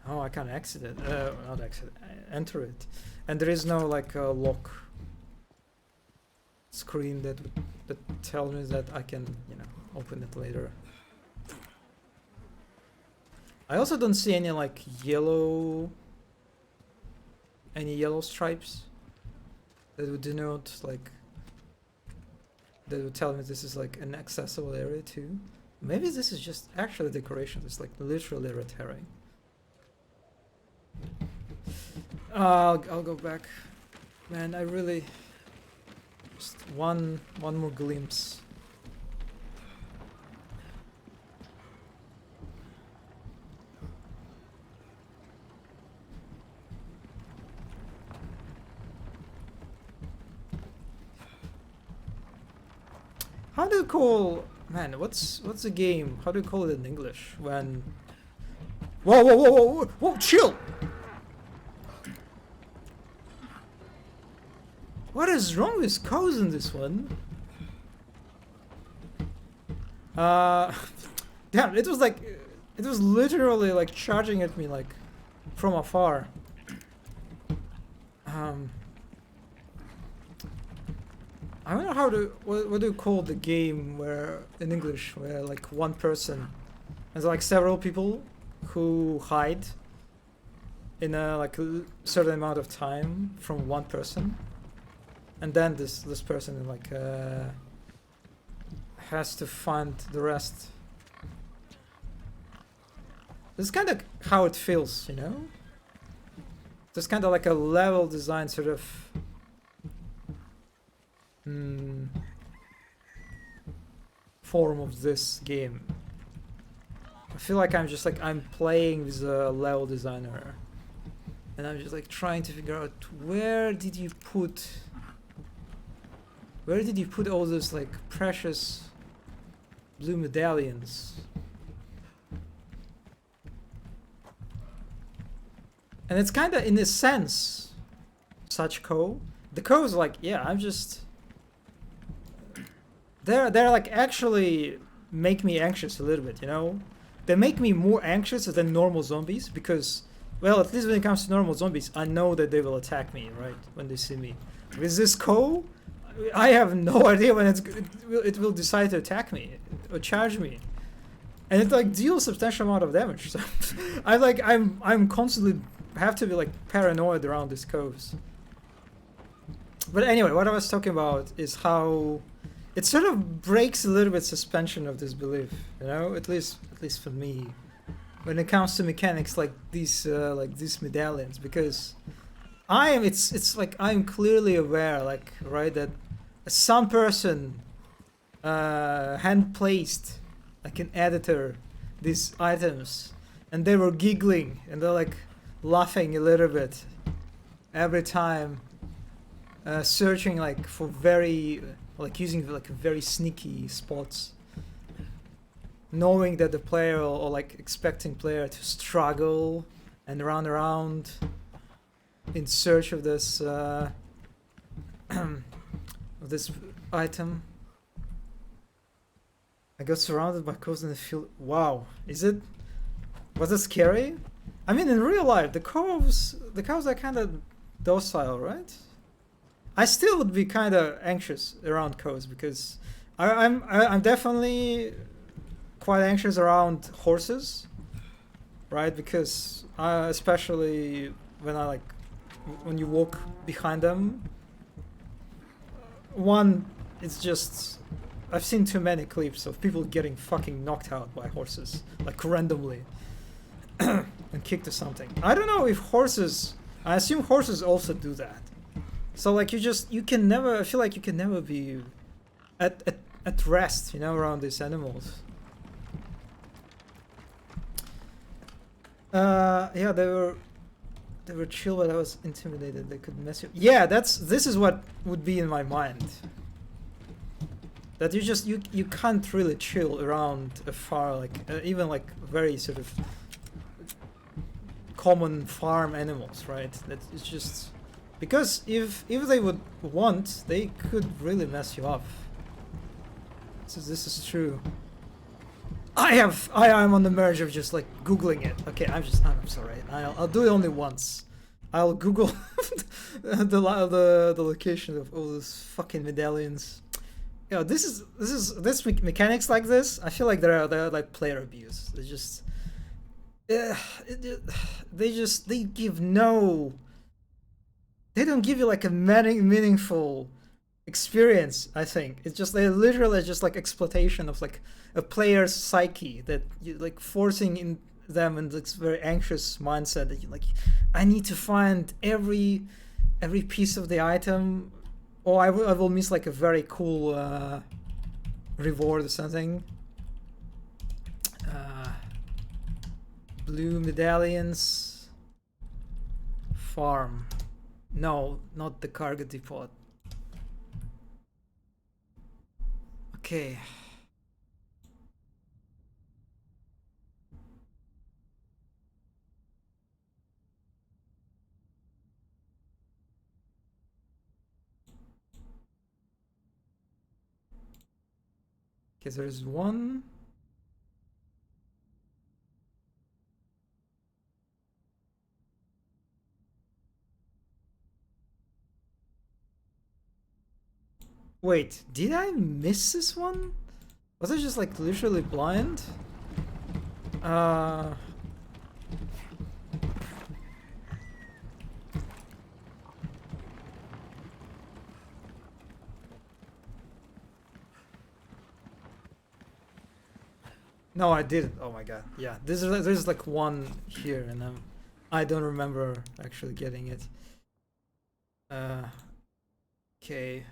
Oh, I can't exit it. Not exit. Enter it, and there is no like lock screen that tells me that I can, you know, open it later. I also don't see any like yellow stripes that would denote like that would tell me this is like an accessible area too. Maybe this is just actually decoration. It's like literally red herring. I'll go back. Man, I really just one more glimpse. How do you call... Man, what's a game? How do you call it in English when... Whoa, chill! What is wrong with cows in this one? Damn, it was like... It was literally like charging at me like from afar. I don't know how to... What do you call the game where... In English, where like one person... There's like several people who hide in a like certain amount of time from one person. And then this person like has to find the rest. This is kind of how it feels, you know? There's kind of like a level design sort of form of this game. I feel like I'm just like I'm playing with a level designer, and I'm just like trying to figure out where did you put all those like precious blue medallions. And it's kind of in a sense such the is like, yeah, I'm just they're like actually make me anxious a little bit, you know? They make me more anxious than normal zombies because, well, at least when it comes to normal zombies, I know that they will attack me, right, when they see me. With this I have no idea when it will decide to attack me or charge me, and it like deals substantial amount of damage. So I'm constantly have to be like paranoid around these coves. But anyway, what I was talking about is how it sort of breaks a little bit suspension of disbelief, you know, at least for me, when it comes to mechanics like these medallions, because it's like I'm clearly aware, like, right, that some person hand placed like an editor these items, and they were giggling and they're like laughing a little bit every time, searching like for using like very sneaky spots, knowing that the player or like expecting player to struggle and run around in search of this of this item. I got surrounded by cows in the field. Wow, was it scary? I mean, in real life, the cows are kind of docile, right? I still would be kind of anxious around cows because I'm definitely quite anxious around horses, right? Because especially when you walk behind them. One, it's just I've seen too many clips of people getting fucking knocked out by horses, like randomly, and kicked or something. I don't know if horses. I assume horses also do that. So like you can never. I feel like you can never be at rest, you know, around these animals. Yeah, they were chill, but I was intimidated. They could mess you. Yeah, this is what would be in my mind. That you can't really chill around a farm, like even like very sort of common farm animals, right? That it's just because if they would want, they could really mess you up. So this is true. I am on the verge of just like googling it. Okay, I'm sorry. I'll do it only once. I'll Google the location of all those fucking medallions. You know, this mechanics like this. I feel like they're like player abuse. They give no. They don't give you like a meaningful experience. I think it's just they literally just like exploitation of like a player's psyche that you like forcing in them in this very anxious mindset that you like I need to find every piece of the item or I will miss like a very cool reward or something. Blue medallions farm. No, not the cargo depot. Okay. Okay, there's one. Wait, did I miss this one? Was I just like literally blind? No, I didn't. Oh my god. Yeah, there's like one here, and I don't remember actually getting it. Okay.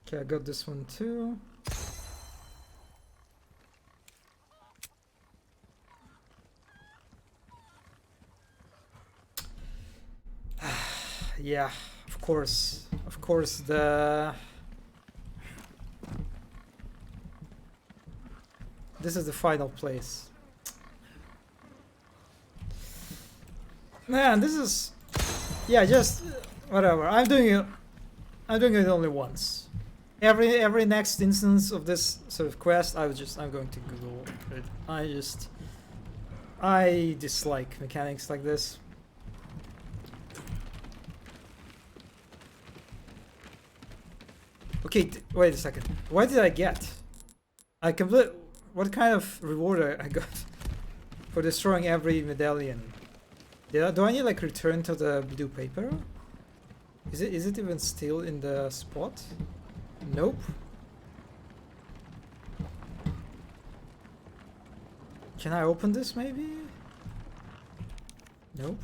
Okay, I got this one too. Yeah, of course this is the final place. Man, this is yeah, just whatever. I'm doing it only once. Every next instance of this sort of quest, I'm going to Google it. I dislike mechanics like this. Okay, wait a second. What did I get? What kind of reward I got for destroying every medallion? Do I need like return to the blue paper? Is it even still in the spot? Nope. Can I open this maybe? Nope.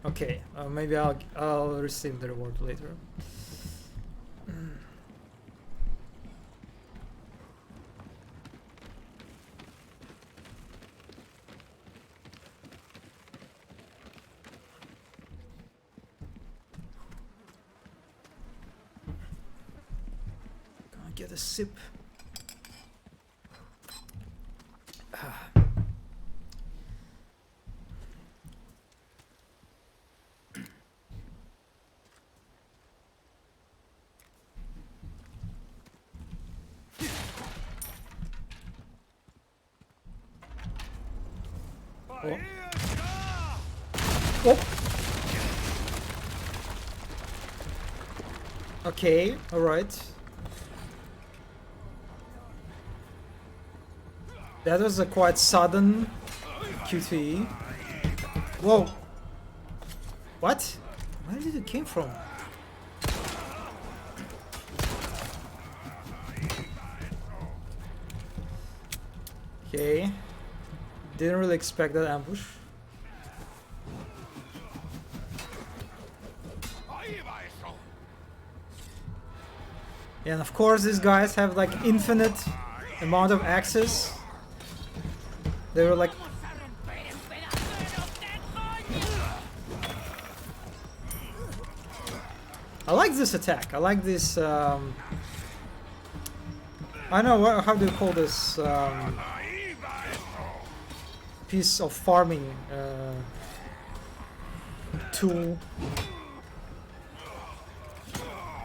Okay, maybe I'll receive the reward later. Get a sip. Oh. Oh. Okay, alright. That was a quite sudden QTE. Whoa. What? Where did it came from? Okay. Didn't really expect that ambush. And of course these guys have like infinite amount of access. They were like I like this attack. I like this I don't know what, how do you call this piece of farming tool.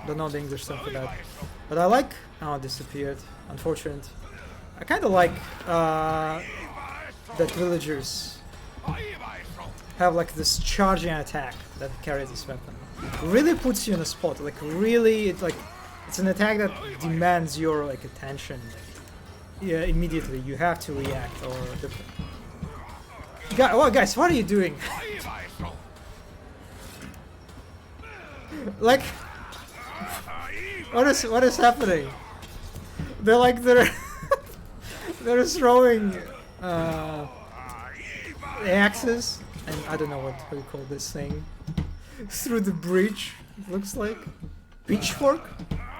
Don't know the English term for that. But I like... Oh, it disappeared. Unfortunate. I kind of like that villagers have like this charging attack that carries this weapon. Really puts you in a spot. Like really, it's an attack that demands your like attention. Yeah, immediately you have to react or. Guys, what are you doing? Like. What is happening? They're they're throwing the axes and I don't know what you call this thing through the bridge. Looks like pitchfork.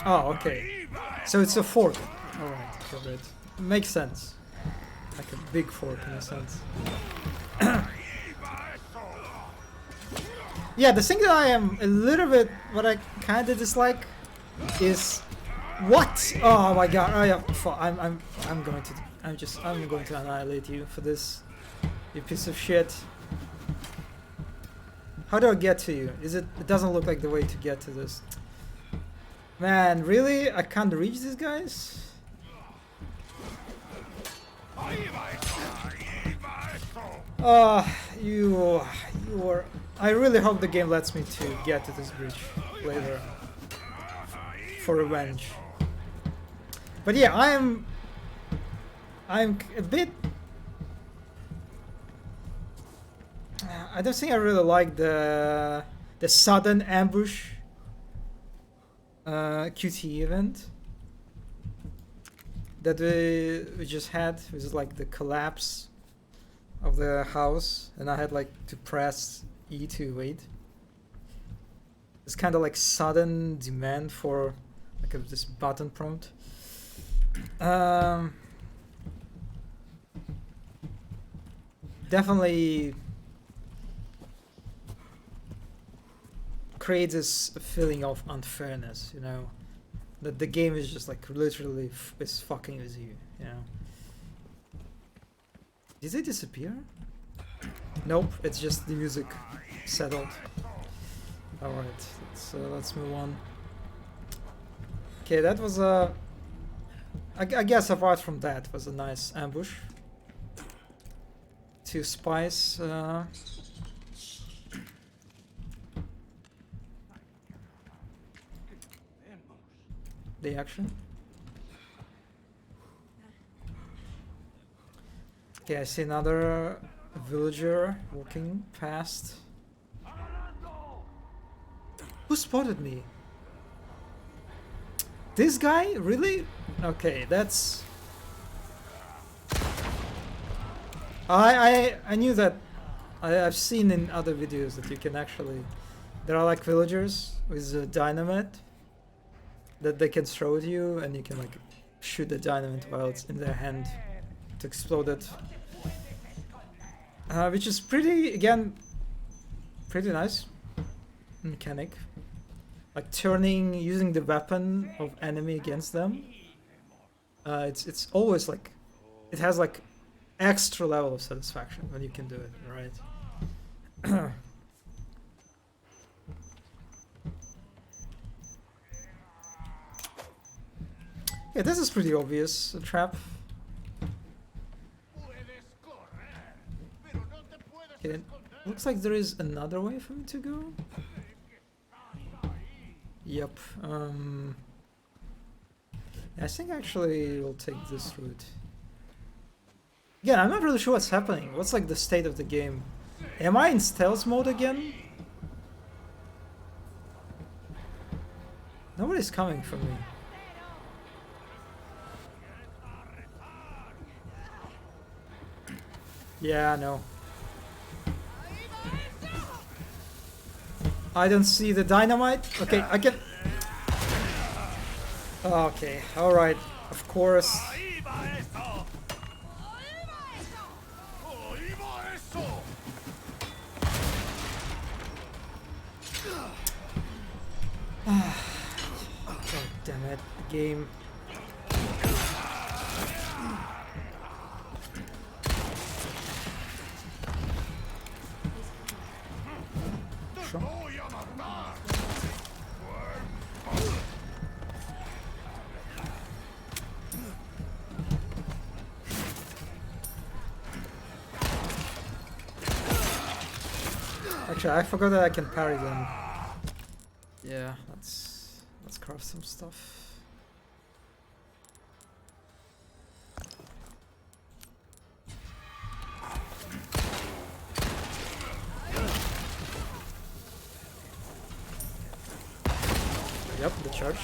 Oh, okay. So it's a fork. All right, got it. Makes sense. Like a big fork in a sense. Yeah, the thing that I am a little bit what I kind of dislike is what? Oh my god! Oh yeah, I'm going to annihilate you for this, you piece of shit. How do I get to you? It doesn't look like the way to get to this. Man, really? I can't reach these guys? You are... I really hope the game lets me to get to this bridge later. For revenge. But yeah, I'm a bit... I don't think I really like the sudden ambush QT event that we just had. It was like the collapse of the house, and I had like to press E to wait. It's kind of like sudden demand for like this button prompt. Definitely creates this feeling of unfairness, you know, that the game is just like literally is fucking with you, you know. Did they disappear? Nope, it's just the music settled. All right, let's move on. Okay, that was a... I guess apart from that was a nice ambush to spice the action. Okay, I see another villager walking past. Who spotted me? This guy? Really? Okay, that's... I knew that. I've seen in other videos that you can actually... There are like villagers with a dynamite that they can throw at you, and you can like shoot the dynamite while it's in their hand to explode it. Which is pretty, again, pretty nice mechanic. Like turning, using the weapon of enemy against them. It's always like, it has like extra level of satisfaction when you can do it, right? Yeah, this is pretty obvious, a trap. Okay, looks like there is another way for me to go. Yep. I think actually we'll take this route. Again, I'm not really sure what's happening. What's like the state of the game? Am I in stealth mode again? Nobody's coming for me. Yeah, no. I don't see the dynamite. Okay, I can... Okay, alright. Of course. God damn it, the game. Actually, I forgot that I can parry them. Yeah, let's craft some stuff. Yep, the charge.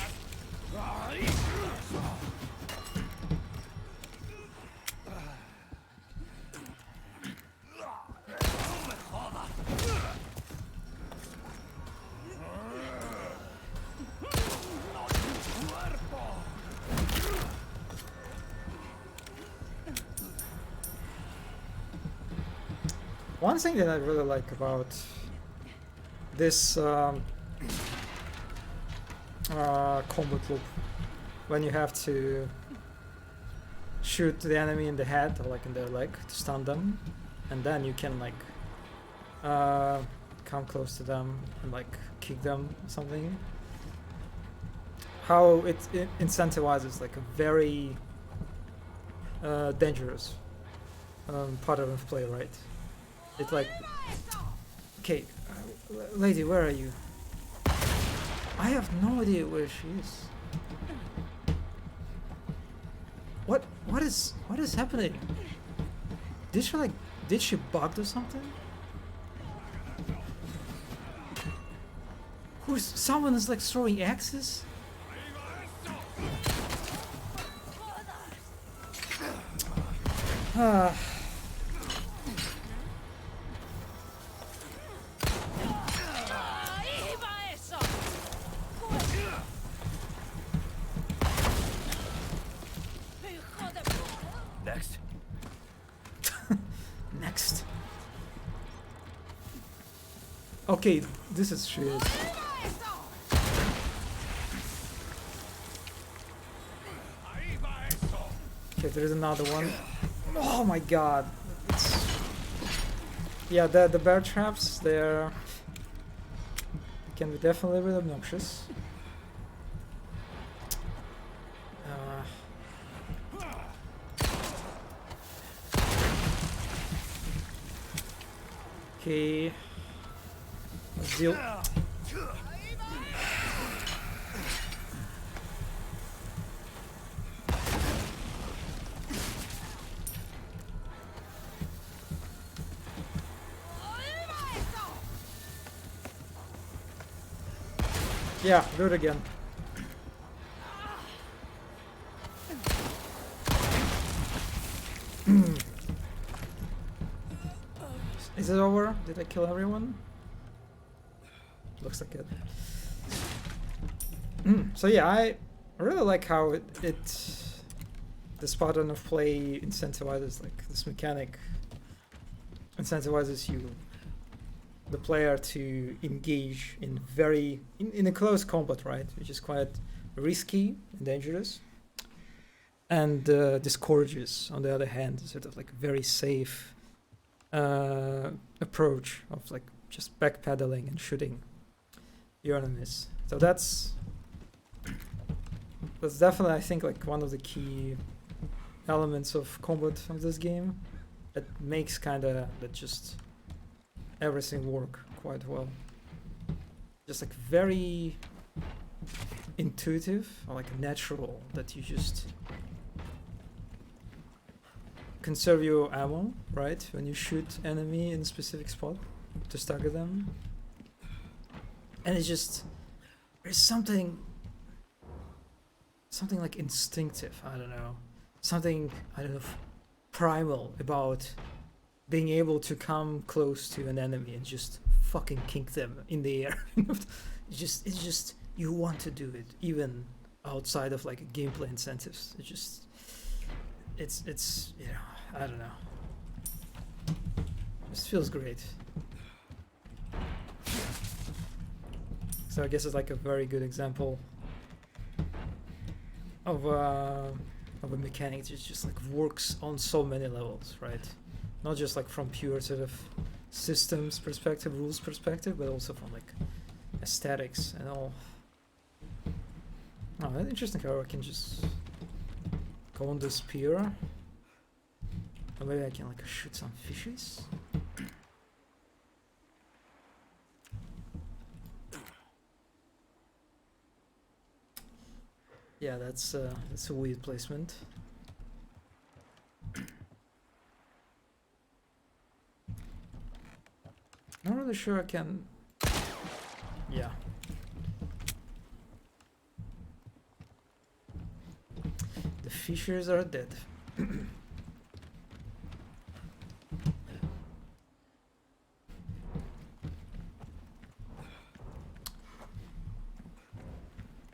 One thing that I really like about this combat loop, when you have to shoot the enemy in the head or like in their leg to stun them, and then you can like come close to them and like kick them or something. How it incentivizes like a very dangerous pattern of play, right? It's like, okay, lady, where are you? I have no idea where she is. What is happening? Did she bugged or something? Someone is like throwing axes? Next. Okay, this is she is. Okay, there's another one. Oh my god. Yeah, the bear traps, they're can be definitely really obnoxious. Okay. Let's deal. Yeah, do it again. Is it over? Did I kill everyone? Looks like it. So yeah, I really like how this pattern of play incentivizes, like this mechanic incentivizes you, the player, to engage in in a close combat, right? Which is quite risky and dangerous. And discourages, on the other hand, sort of like very safe approach of like just backpedaling and shooting your enemies. So that's definitely, I think, like one of the key elements of combat of this game that makes that just everything work quite well. Just like very intuitive, or like natural, that you just conserve your ammo, right? When you shoot enemy in a specific spot to stagger them. And it's just, there's something like instinctive, I don't know. Something, I don't know, primal about being able to come close to an enemy and just fucking kick them in the air. it's just, you want to do it, even outside of like gameplay incentives. It's you know, I don't know. It just feels great. So I guess it's like a very good example of a mechanic that just like works on so many levels, right? Not just like from pure sort of systems perspective, rules perspective, but also from like aesthetics and all. Oh, that's interesting how I can just go on this pier. Or maybe I can like shoot some fishes. Yeah, that's a weird placement. Not really sure I can. Yeah. The fishers are dead.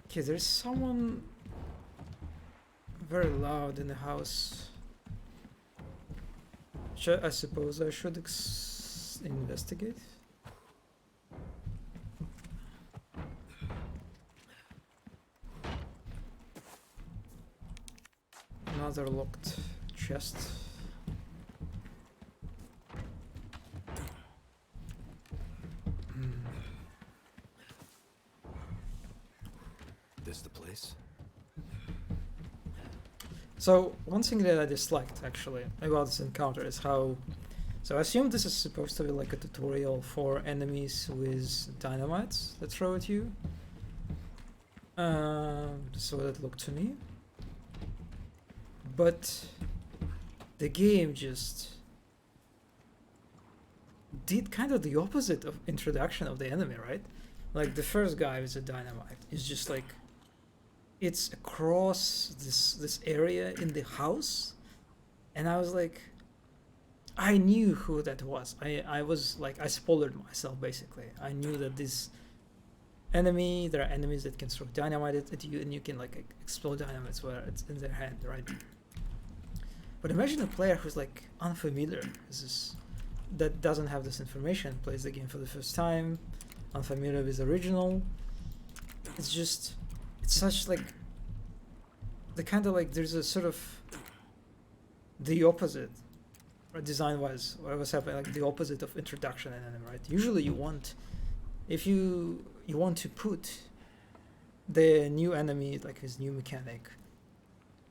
Okay, there's someone very loud in the house. I suppose I should investigate. Another locked chest. This the place? So one thing that I disliked actually about this encounter is how. So I assume this is supposed to be like a tutorial for enemies with dynamites that throw at you. So that looked to me. But the game just did kind of the opposite of introduction of the enemy, right? Like the first guy with the dynamite is just like, it's across this area in the house, and I was like, I knew who that was. I was like, I spoiled myself basically. I knew that this enemy, there are enemies that can throw dynamite at you, and you can like explode dynamites where it's in their hand, right? But imagine a player who's like unfamiliar with this, that doesn't have this information, plays the game for the first time, unfamiliar with the original. It's just, it's such like the kind of like, there's a sort of the opposite, or design wise, what was happening, like the opposite of introduction in anime, right? Usually you want, if you want to put the new enemy, like his new mechanic,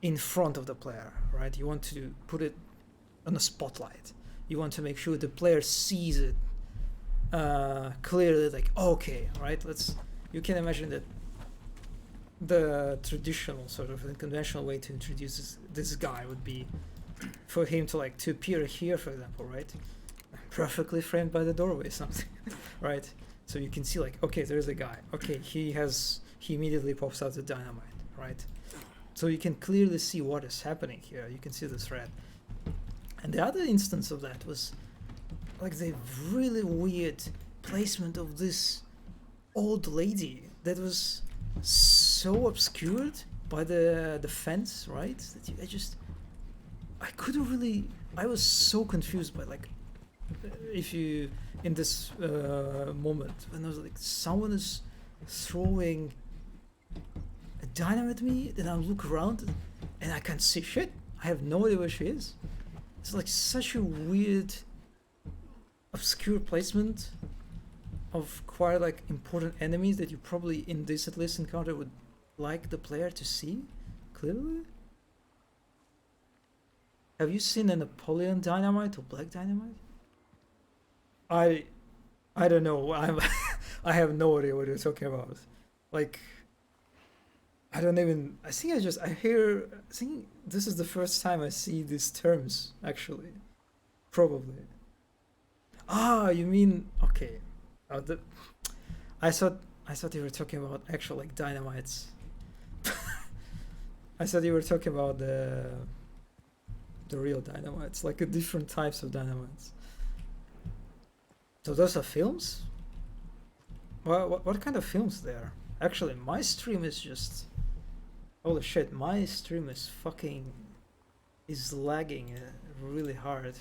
in front of the player, right? You want to put it on a spotlight. You want to make sure the player sees it clearly, like, okay, right? You can imagine that the traditional sort of conventional way to introduce this guy would be for him to like to appear here, for example, right? Perfectly framed by the doorway, something, right? So you can see like, okay, there's a guy. Okay, he immediately pops out the dynamite, right? So you can clearly see what is happening here. You can see the thread. And the other instance of that was like the really weird placement of this old lady that was so obscured by the fence, right? That I was so confused by like, if you, in this moment, when I was like, someone is throwing a dynamite at me, then I look around and I can't see shit. I have no idea where she is. It's like such a weird, obscure placement of quite like important enemies that you probably in this at least encounter would like the player to see clearly. Have you seen a Napoleon dynamite or black dynamite? I I don't know. I have no idea what you're talking about. Like, I don't even. I think I hear. I think this is the first time I see these terms actually. Probably. Ah, you mean okay? The I thought you were talking about actual like dynamites. I thought you were talking about the real dynamites, like different types of dynamites. So those are films? What kind of films there? Actually, my stream is just holy shit. My stream is fucking is lagging really hard.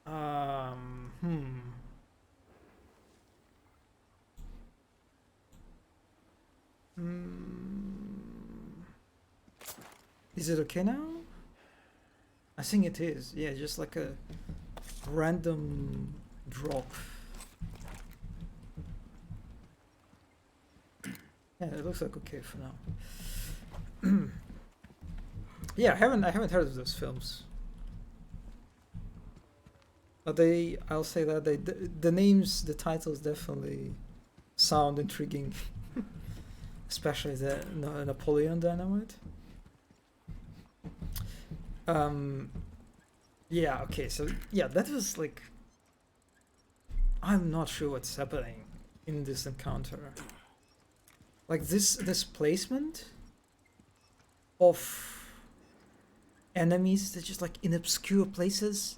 Hmm. Is it okay now? I think it is. Yeah, just like a random drop. Yeah, it looks like okay for now. Yeah, I haven't heard of those films. But I'll say that the names, the titles definitely sound intriguing. Especially the Napoleon Dynamite. Yeah, okay, so yeah, that was like, I'm not sure what's happening in this encounter. Like this placement of enemies that's just like in obscure places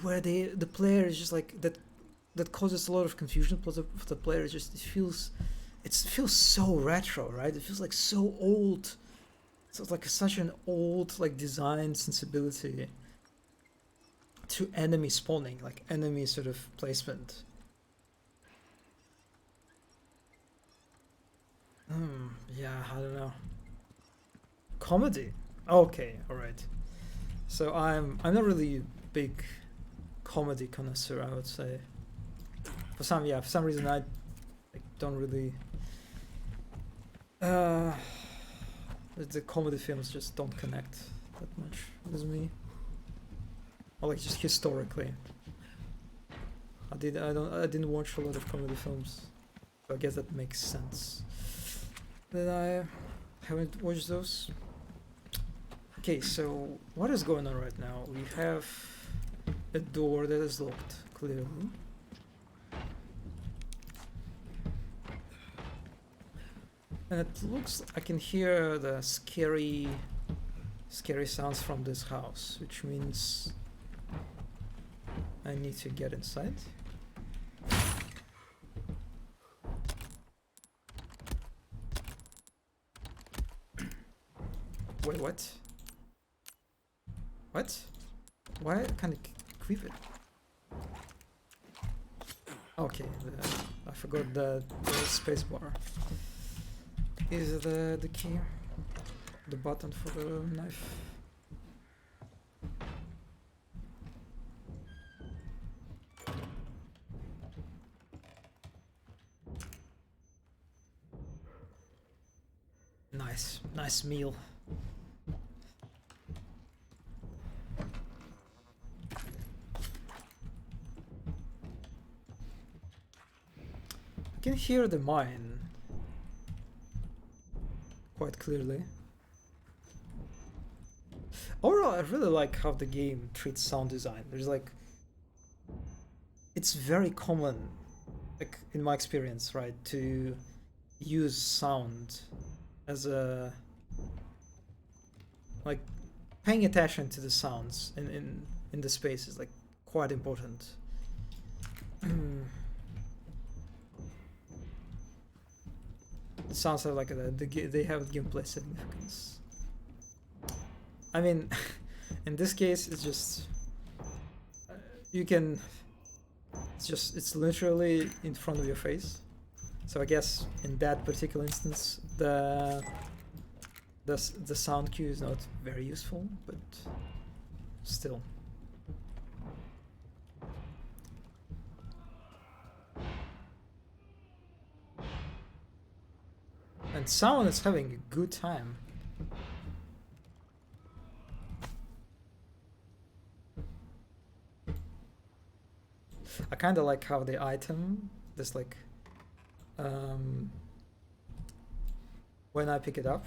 where the player is just like that causes a lot of confusion for the player. It feels so retro, right? It feels like so old. So it's like such an old like design sensibility to enemy spawning, like enemy sort of placement. Yeah, I don't know. Comedy. Okay, all right. So I'm not really a big comedy connoisseur, I would say. For some reason I don't really. The comedy films just don't connect that much with me. Or like just historically. I didn't watch a lot of comedy films. So I guess that makes sense. That I haven't watched those. Okay, so what is going on right now? We have a door that is locked, clearly. And it looks, I can hear the scary sounds from this house, which means I need to get inside. Wait, what? What? Why can't I creep it? Okay, I forgot the space bar. Is the key, the button for the knife. Nice meal. I can hear the mine quite clearly. Overall, I really like how the game treats sound design. There's like, it's very common, like in my experience, right, to use sound as a, like, paying attention to the sounds in the space is like quite important. The sounds have like they have gameplay significance. I mean, in this case, it's just you can. It's literally in front of your face. So I guess in that particular instance, the sound cue is not very useful, but still. And someone is having a good time. I kind of like how the item, this like, when I pick it up,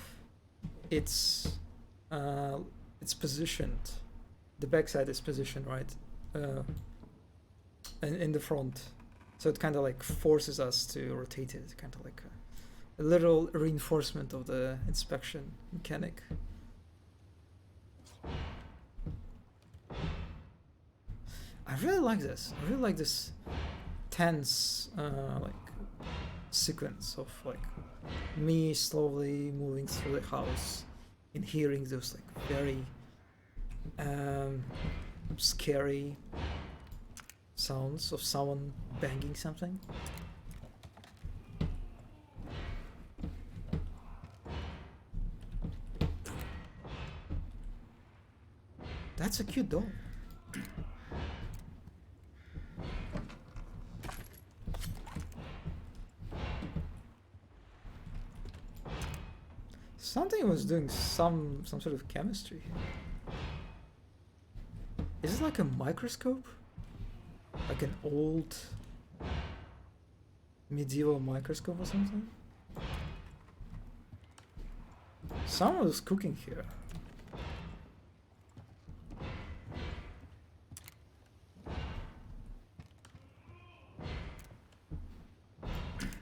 it's positioned. The backside is positioned right, in the front, so it kind of like forces us to rotate it, kind of like a little reinforcement of the inspection mechanic. I really like this. I really like this tense like sequence of like me slowly moving through the house and hearing those like very scary sounds of someone banging something. That's a cute doll. Something was doing some sort of chemistry here. Is it like a microscope? Like an old medieval microscope or something? Someone was cooking here.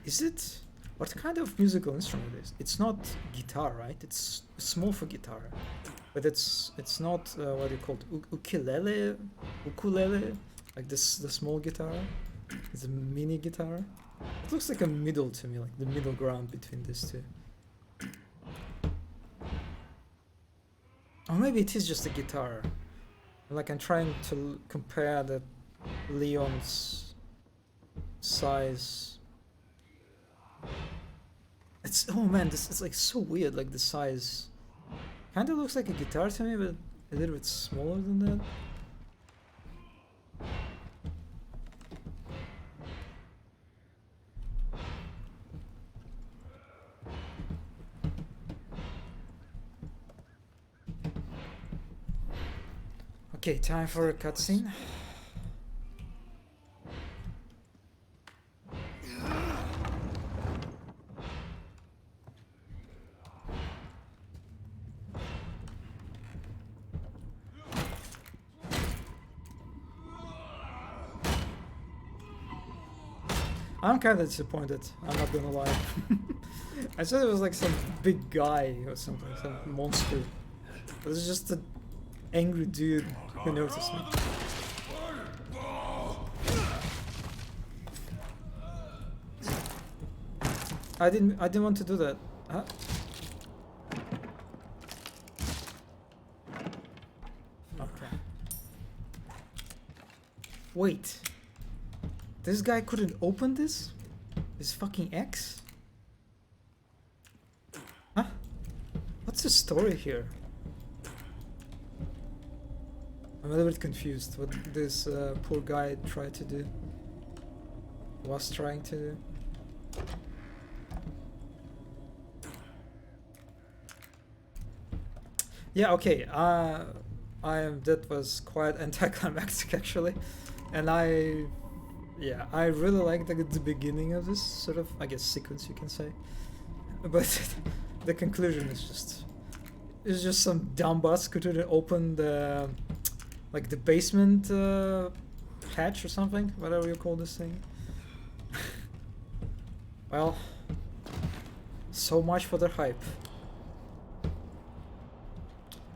Is it? What kind of musical instrument is it? It's not guitar, right? It's small for guitar, but it's not what do you call it? Ukulele, like this the small guitar. It's a mini guitar. It looks like a middle to me, like the middle ground between these two. Or maybe it is just a guitar. Like I'm trying to compare the Leon's size. It's, oh man, this is like so weird, like the size. Kinda looks like a guitar to me, but a little bit smaller than that. Okay, time for a cutscene. I'm kind of disappointed, I'm not gonna lie. I thought it was like some big guy or something, some monster. But it's just an angry dude who noticed me. I didn't want to do that. Huh? Okay. Wait. This guy couldn't open this? This fucking X? Huh? What's the story here? I'm a little bit confused what this poor guy tried to do. Was trying to do. Yeah, okay. That was quite anticlimactic actually. And I really liked the beginning of this sort of, I guess, sequence you can say. But the conclusion is just some dumb bus couldn't open the like the basement hatch or something, whatever you call this thing. Well, so much for the hype.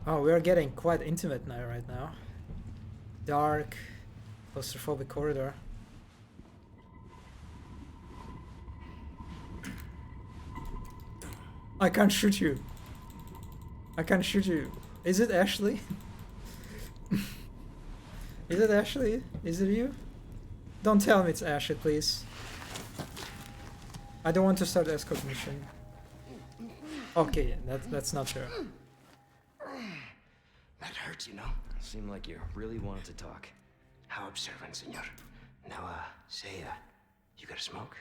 Oh, we are getting quite intimate now, right now. Dark, claustrophobic corridor. I can't shoot you. I can't shoot you. Is it Ashley? Is it Ashley? Is it you? Don't tell me it's Ashley, please. I don't want to start the escort mission. Okay, that's not fair. That hurts, you know. Seemed like you really wanted to talk. How observant, senor. Now, say, you got a smoke?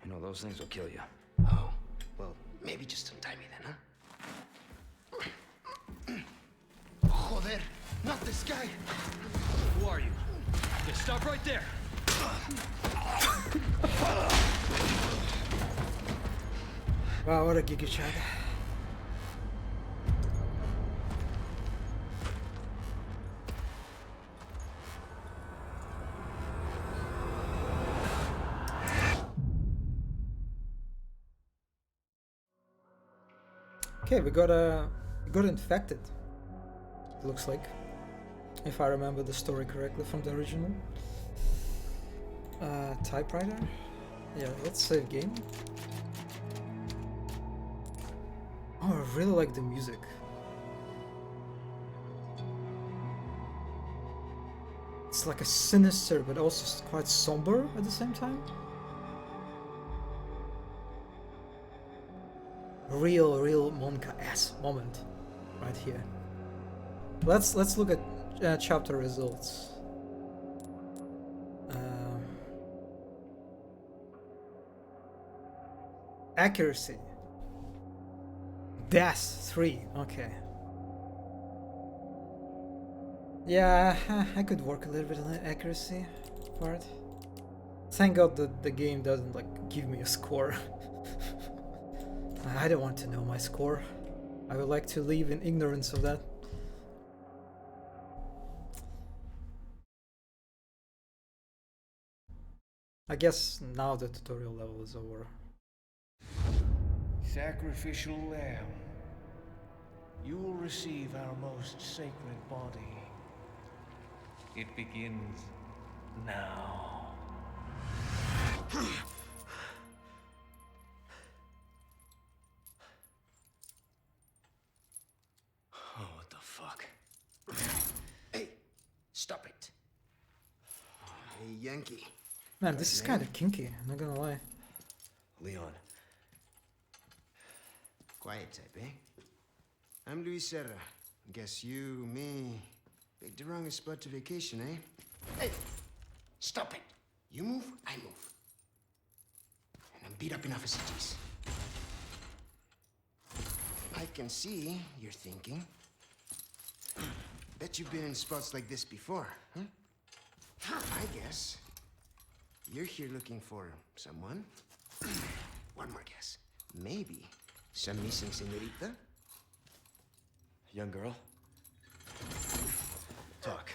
You know, those things will kill you. Oh, well, maybe just untie me then, huh? Joder, not this guy! Who are you? Yeah, stop right there! Wow, what a Giga Chad. Okay, we got infected. It looks like, if I remember the story correctly from the original. Typewriter. Yeah, let's save game. Oh, I really like the music. It's like a sinister, but also quite somber at the same time. Real Monka-ass moment right here. Let's look at chapter results. Accuracy. DAS 3. Okay. Yeah, I could work a little bit on the accuracy part. Thank God that the game doesn't like give me a score. I don't want to know my score. I would like to live in ignorance of that. I guess now the tutorial level is over. Sacrificial lamb, you will receive our most sacred body. It begins now. Oh, what the fuck? Hey, stop it. Hey, Yankee. Man, this is kind of kinky, I'm not gonna lie. Leon. Quiet type, eh? I'm Luis Serra. Guess you, me, picked the wrongest spot to vacation, eh? Hey, stop it. You move, I move. And I'm beat up enough as it is. I can see you're thinking. Bet you've been in spots like this before, huh? I guess you're here looking for someone. One more guess. Maybe some missing senorita? Young girl? Talk.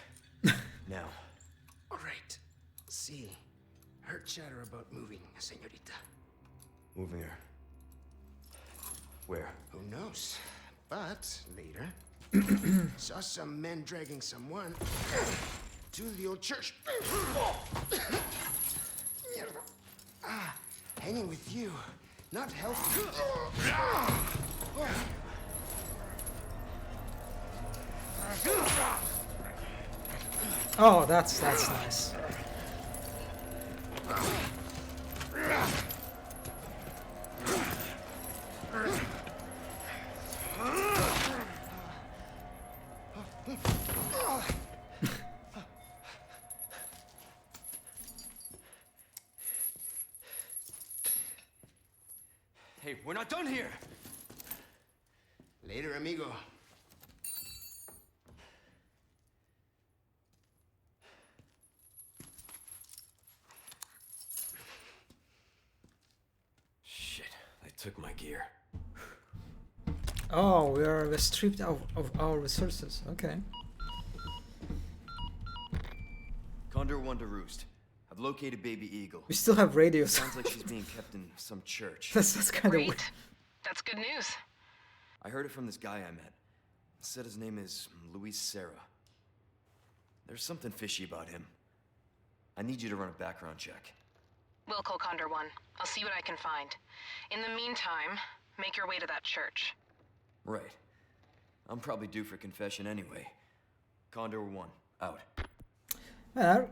Now. All right. See, heard chatter about moving a senorita. Moving her. Where? Who knows? But later, saw some men dragging someone to the old church. Hanging with you, not healthy. Oh, that's nice. Hey, we're not done here! Later, amigo. Shit, they took my gear. Oh, we're stripped of our resources. Okay. Condor 1 to Roost. I've located Baby Eagle. We still have radios. Sounds like she's being kept in some church. that's kind of Great. weird. That's good news. I heard it from this guy I met. Said his name is Luis Serra. There's something fishy about him. I need you to run a background check. We'll call Condor 1. I'll see what I can find. In the meantime, make your way to that church. Right. I'm probably due for confession anyway. Condor 1, out. Man,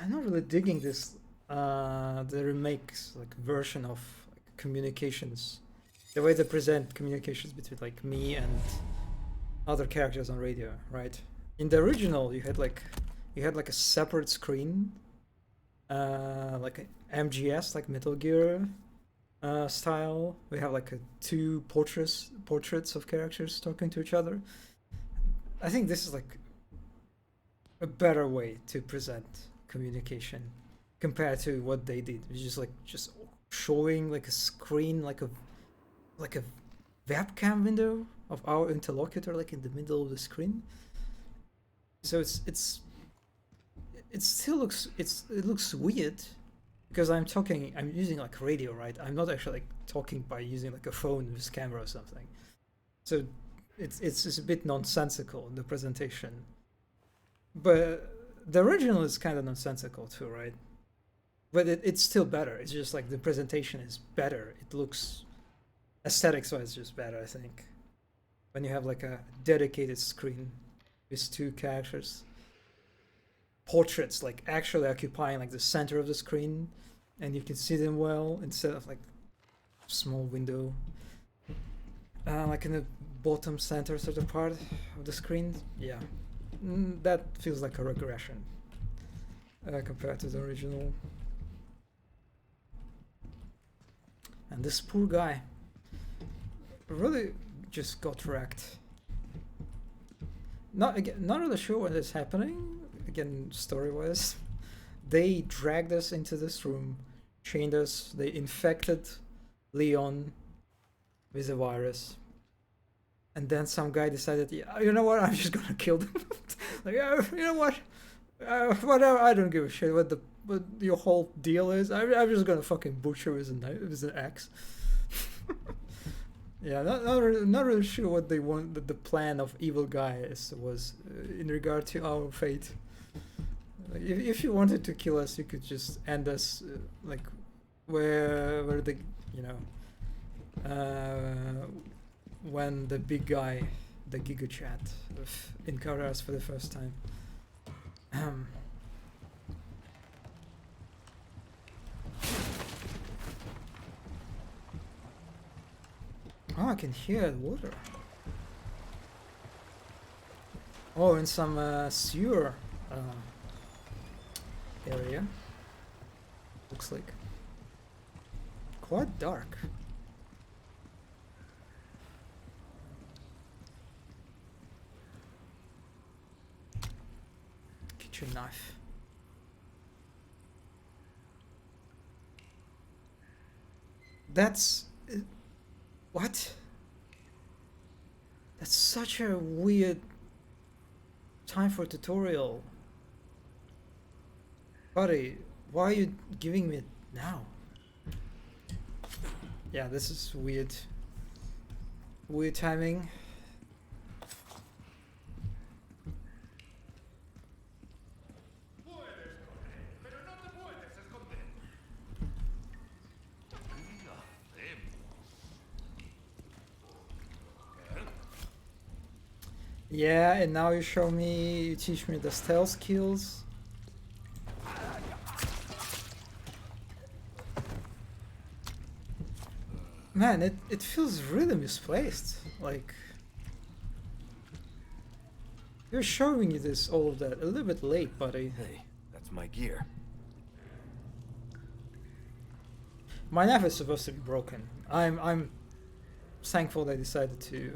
I'm not really digging this, the remakes, like, version of like, communications. The way they present communications between, like, me and other characters on radio, right? In the original, you had like a separate screen, like an MGS, like Metal Gear style. We have like two portraits of characters talking to each other. I think this is like a better way to present communication compared to what they did. It's just like just showing like a screen, like a webcam window of our interlocutor, like in the middle of the screen. So it still looks it looks weird because I'm using like radio, right? I'm not actually like talking by using like a phone with camera or something. So it's a bit nonsensical in the presentation. But the original is kind of nonsensical too, right? But it's still better. It's just like the presentation is better. It looks aesthetics wise just better, I think. When you have like a dedicated screen with two characters. Portraits like actually occupying like the center of the screen and you can see them well instead of like small window like in the bottom center sort of part of the screen. Yeah, that feels like a regression compared to the original. And this poor guy really just got wrecked. Not really sure what is happening. Again, story-wise, they dragged us into this room, chained us. They infected Leon with a virus, and then some guy decided, yeah, you know what? I'm just gonna kill them. Like, you know what? Whatever. I don't give a shit what your whole deal is. I'm just gonna fucking butcher with an axe. Yeah, not really sure what they want. The plan of evil guy was in regard to our fate. Like, if you wanted to kill us, you could just end us like where the when the big guy, the Giga Chat, encountered us for the first time. Oh, I can hear the water. Oh, in some sewer area. Looks like quite dark. Kitchen knife. That's what? That's such a weird time for a tutorial. Buddy, why are you giving me it now? Yeah, this is weird. Weird timing. Yeah, and now you teach me the stealth skills. Man, it feels really misplaced. Like, you're showing me all of that a little bit late, buddy. Hey, that's my gear. My knife is supposed to be broken. I'm thankful they decided to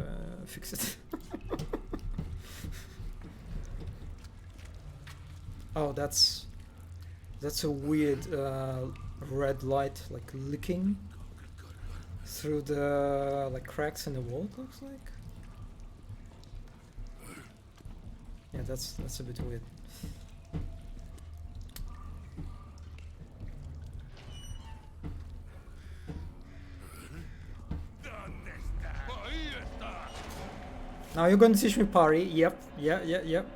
fix it. Oh, that's a weird red light, like licking through the cracks in the wall. It looks like. Yeah, that's a bit weird. Now you're gonna teach me parry. Yep. Yep.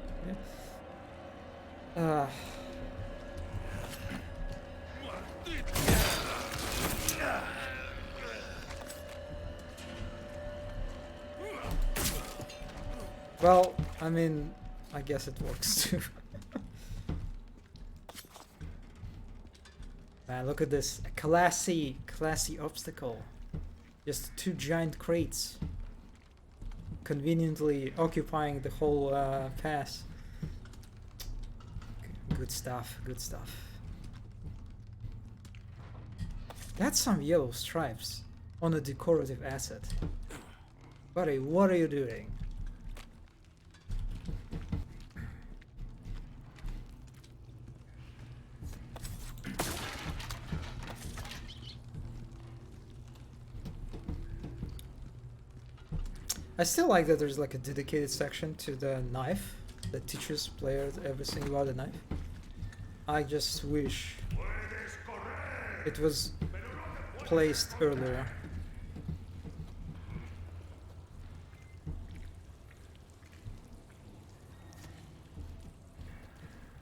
Well, I mean, I guess it works too. Man, look at this. A classy obstacle. Just two giant crates. Conveniently occupying the whole pass. Good stuff. That's some yellow stripes on a decorative asset. Buddy, what are you doing? I still like that there's like a dedicated section to the knife that teaches players everything about the knife. I just wish it was placed earlier.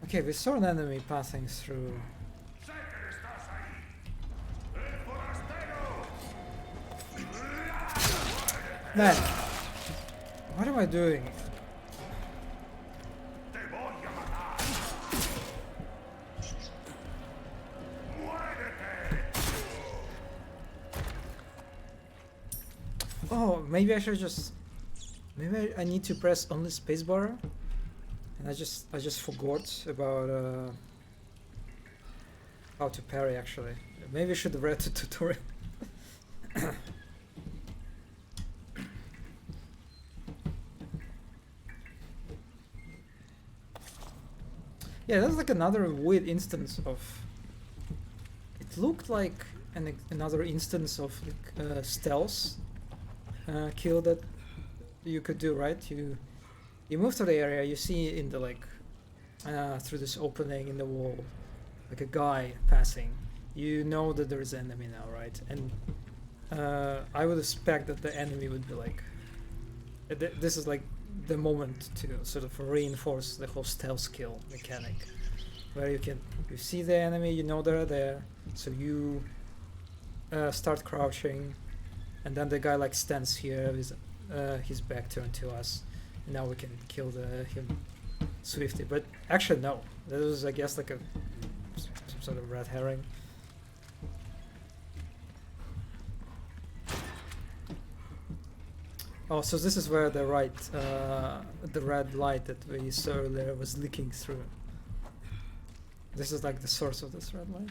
Okay, we saw an enemy passing through. Man, what am I doing? Oh, maybe I should just... Maybe I need to press only spacebar, and I just forgot about how to parry. Actually, maybe I should have read the tutorial. Yeah, that's like another weird instance of... It looked like another instance of like, stealth kill that you could do, right? You move to the area, you see in the like through this opening in the wall like a guy passing. You know that there is an enemy now, right? And I would expect that the enemy would be like... This is like the moment to sort of reinforce the whole stealth kill mechanic, where you see the enemy, you know they're there, so you start crouching, and then the guy like stands here with his back turned to us, and now we can kill him swiftly. But actually no, that was I guess like some sort of red herring. Oh, so this is where the red light that we saw earlier was leaking through. This is like the source of this red light.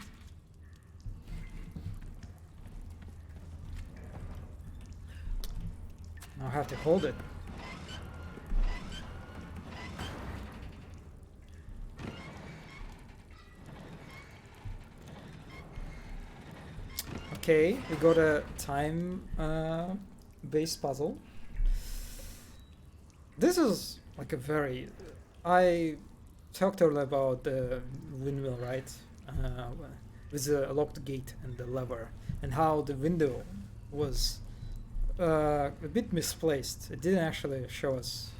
Now I have to hold it. Okay, we got a time based puzzle. This is like a very... I talked earlier about the windmill, right? With the locked gate and the lever, and how the window was a bit misplaced. It didn't actually show us...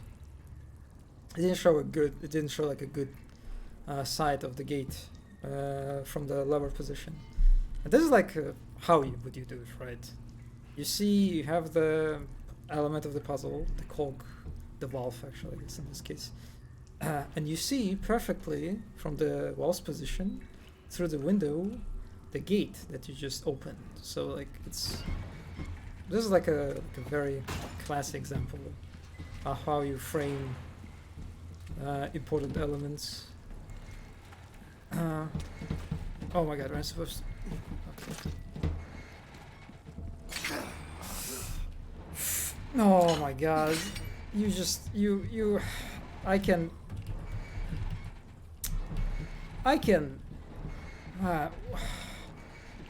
It didn't show like a good side of the gate from the lever position. And this is like how would you do it, right? You see, you have the element of the puzzle, the cog, the valve actually, it's in this case. And you see perfectly from the valve's position through the window the gate that you just opened. So like this is like a very classic example of how you frame important elements. Oh my god, am I supposed to... Okay. Oh my god. I can...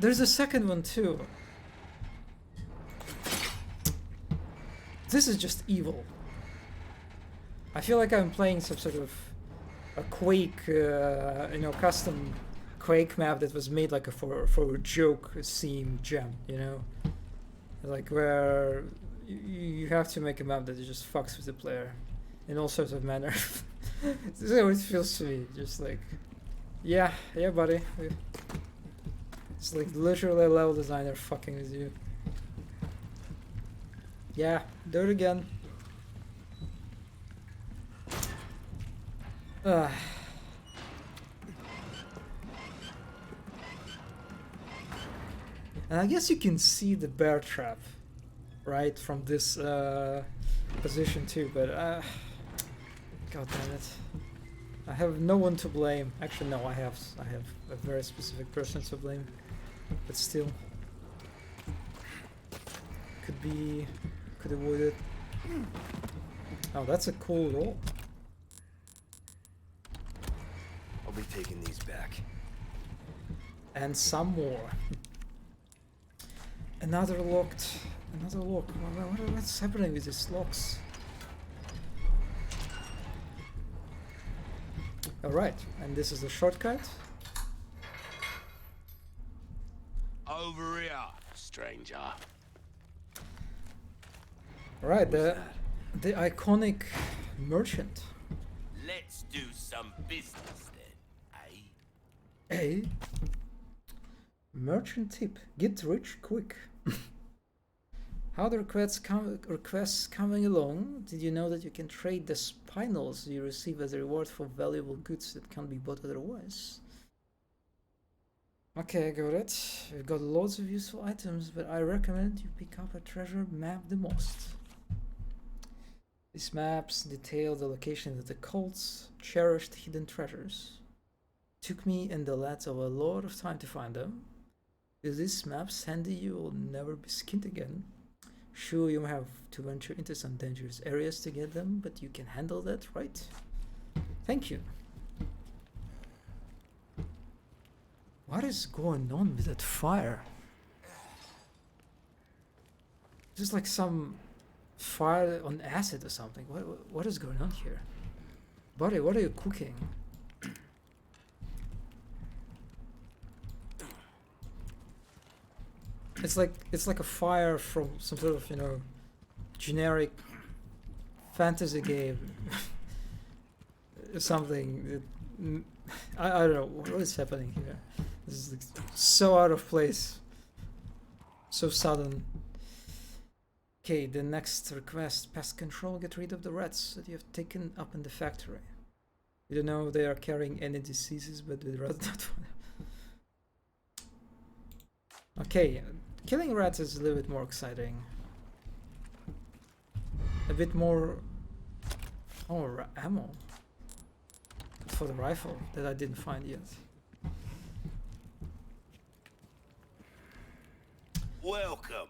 There's a second one too. This is just evil. I feel like I'm playing some sort of a Quake, custom Quake map that was made like for a joke theme gem, you know? Like where you have to make a map that just fucks with the player in all sorts of manner. This is how it feels to me, just like, yeah, buddy. It's like literally a level designer fucking with you. Yeah, do it again. And I guess you can see the bear trap, right, from this position too, but god damn it. I have no one to blame. Actually no, I have a very specific person to blame, but still. Could avoid it. Oh, that's a cool roll. I'll be taking these back. And some more. Another locked Another lock. What's happening with these locks? Alright, and this is the shortcut. Over here, stranger. Alright, the iconic merchant. Let's do some business then, eh? A merchant tip: get rich quick. How the requests coming along? Did you know that you can trade the spinels you receive as a reward for valuable goods that can't be bought otherwise? Okay, I got it. We've got loads of useful items, but I recommend you pick up a treasure map the most. These maps detail the locations of the cult's cherished hidden treasures. Took me and the lads a lot of time to find them. With these maps handy, you will never be skinned again. Sure, you may have to venture into some dangerous areas to get them, but you can handle that, right? Thank you. What is going on with that fire? Just like some fire on acid or something. What is going on here? Buddy, what are you cooking? It's like a fire from some sort of, you know, generic fantasy game. Something. I don't know what is happening here. This is like so out of place. So sudden. Okay, the next request: pest control. Get rid of the rats that you have taken up in the factory. You don't know if they are carrying any diseases, but the rats don't. Okay, killing rats is a little bit more exciting. A bit more ammo for the rifle that I didn't find yet. Welcome.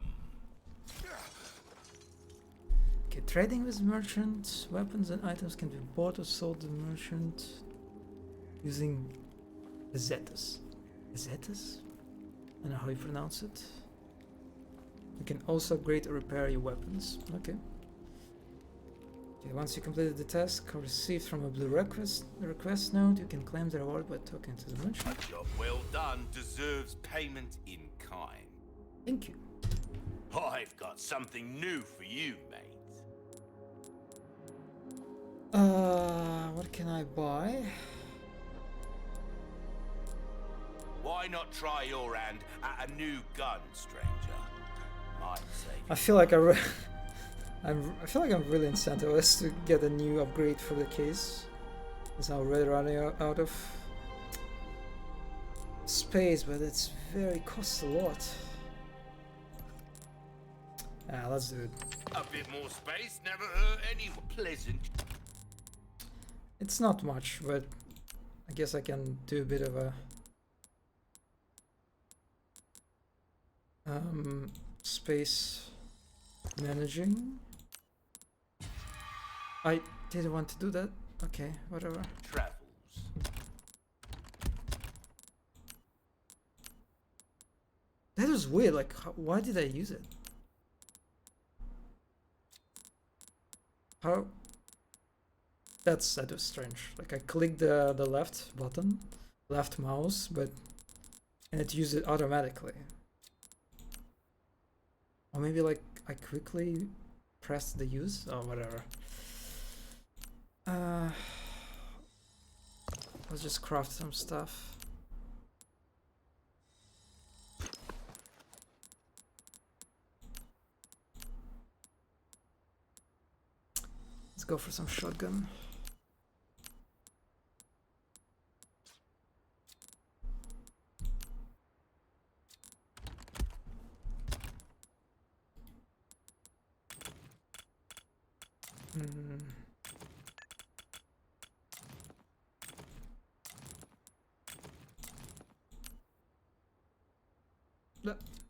Okay, trading with merchants. Weapons and items can be bought or sold to the merchant using pesetas. Pesetas? I don't know how you pronounce it. You can also upgrade or repair your weapons. Okay. Okay, once you completed the task or received from a blue request note, you can claim the reward by talking to the merchant. A job well done deserves payment in kind. Thank you. I've got something new for you, mate. What can I buy? Why not try your hand at a new gun, stranger? Might save I feel like I feel like I'm really incentivized to get a new upgrade for the case. It's now already running out of space, but it's costs a lot. Let's do it. a bit more space never hurt anyone. Pleasant. It's not much, but I guess I can do a bit of a space managing. I didn't want to do that. Okay, whatever. Travels. That was weird. Like, why did I use it? How? That was strange. Like, I clicked the left button, left mouse, and it used it automatically. Or maybe like I quickly pressed the use or whatever. Let's just craft some stuff. Let's go for some shotgun.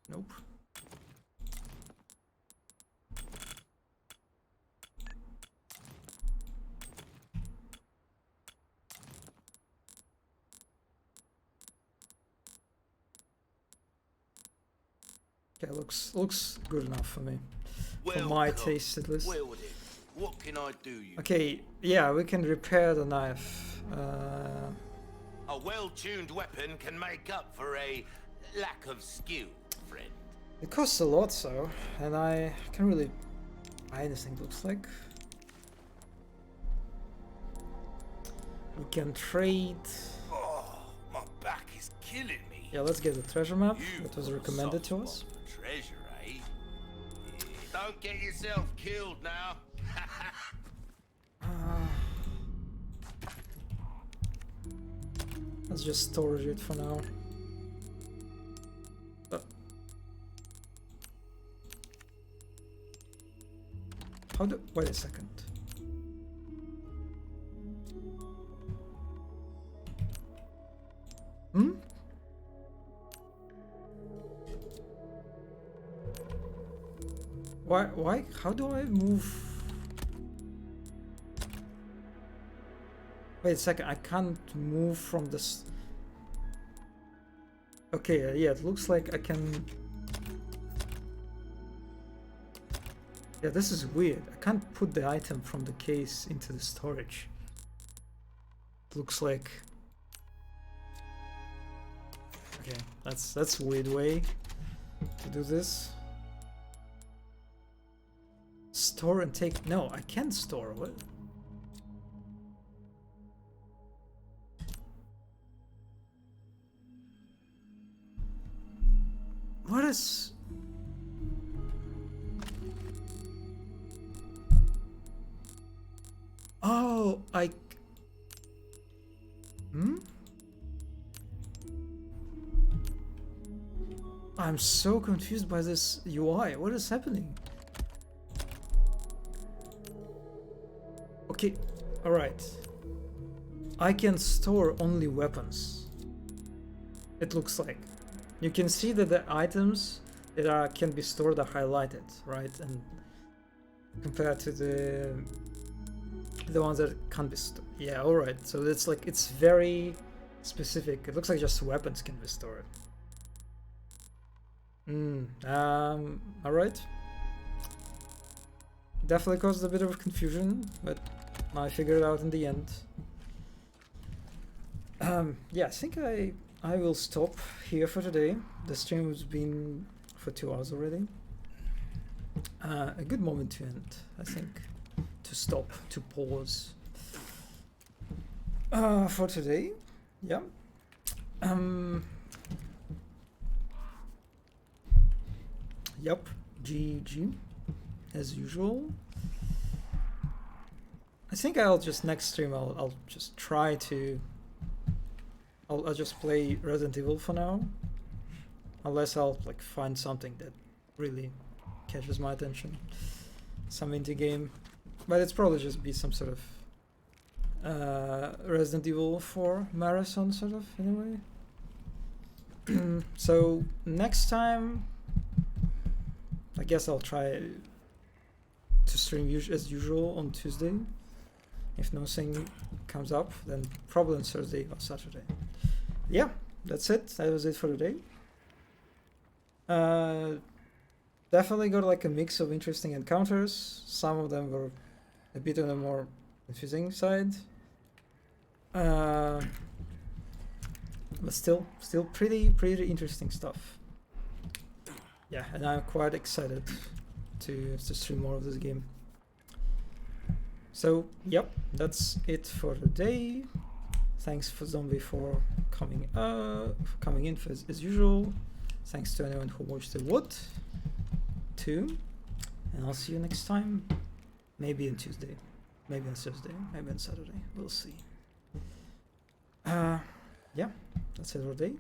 Nope. Okay, looks good enough for me. For Well, my taste, at least. well then, what can I do you? Okay, yeah, we can repair the knife. A well-tuned weapon can make up for a lack of skill, friend. It costs a lot, so, and I can't really buy anything, looks like. We can trade. Oh, my back is killing me. Yeah, let's get the treasure map You that was got a recommended soft to us. spot for treasure, eh? Yeah, don't get yourself killed now. Let's just storage it for now. Wait a second. Hmm? Why, how do I move? Wait a second, I can't move from this. Okay, yeah, it looks like I can. Yeah, this is weird. I can't put the item from the case into the storage. It looks like. Okay, that's a weird way to do this. Store and take. No, I can't store. What? What is? Oh, Hmm? I'm so confused by this UI. What is happening? Okay, alright. I can store only weapons. It looks like. You can see that the items that can be stored are highlighted, right? And compared to the ones that can't be stored. Yeah, alright. So it's like, it's very specific. It looks like just weapons can be stored. Alright. Definitely caused a bit of confusion, but I figured it out in the end. Yeah, I think I will stop here for today. The stream has been for 2 hours already. A good moment to end, I think. To stop, to pause. For today, yeah. Yep, GG, as usual. I think I'll just next stream I'll just try to. I'll just play Resident Evil for now, unless I'll like find something that really catches my attention, some indie game, but it's probably just be some sort of Resident Evil 4 marathon sort of in a way. So next time, I guess I'll try to stream as usual on Tuesday. If nothing comes up, then probably on Thursday or Saturday. Yeah, that's it. That was it for today. Definitely got like a mix of interesting encounters. Some of them were a bit on the more confusing side. But still pretty interesting stuff. Yeah, and I'm quite excited to stream more of this game. So, yep, that's it for today. Thanks for Zombie for coming in as usual. Thanks to anyone who watched the VOD too. And I'll see you next time. Maybe on Tuesday, maybe on Thursday, maybe on Saturday. We'll see. Yeah, that's it for today.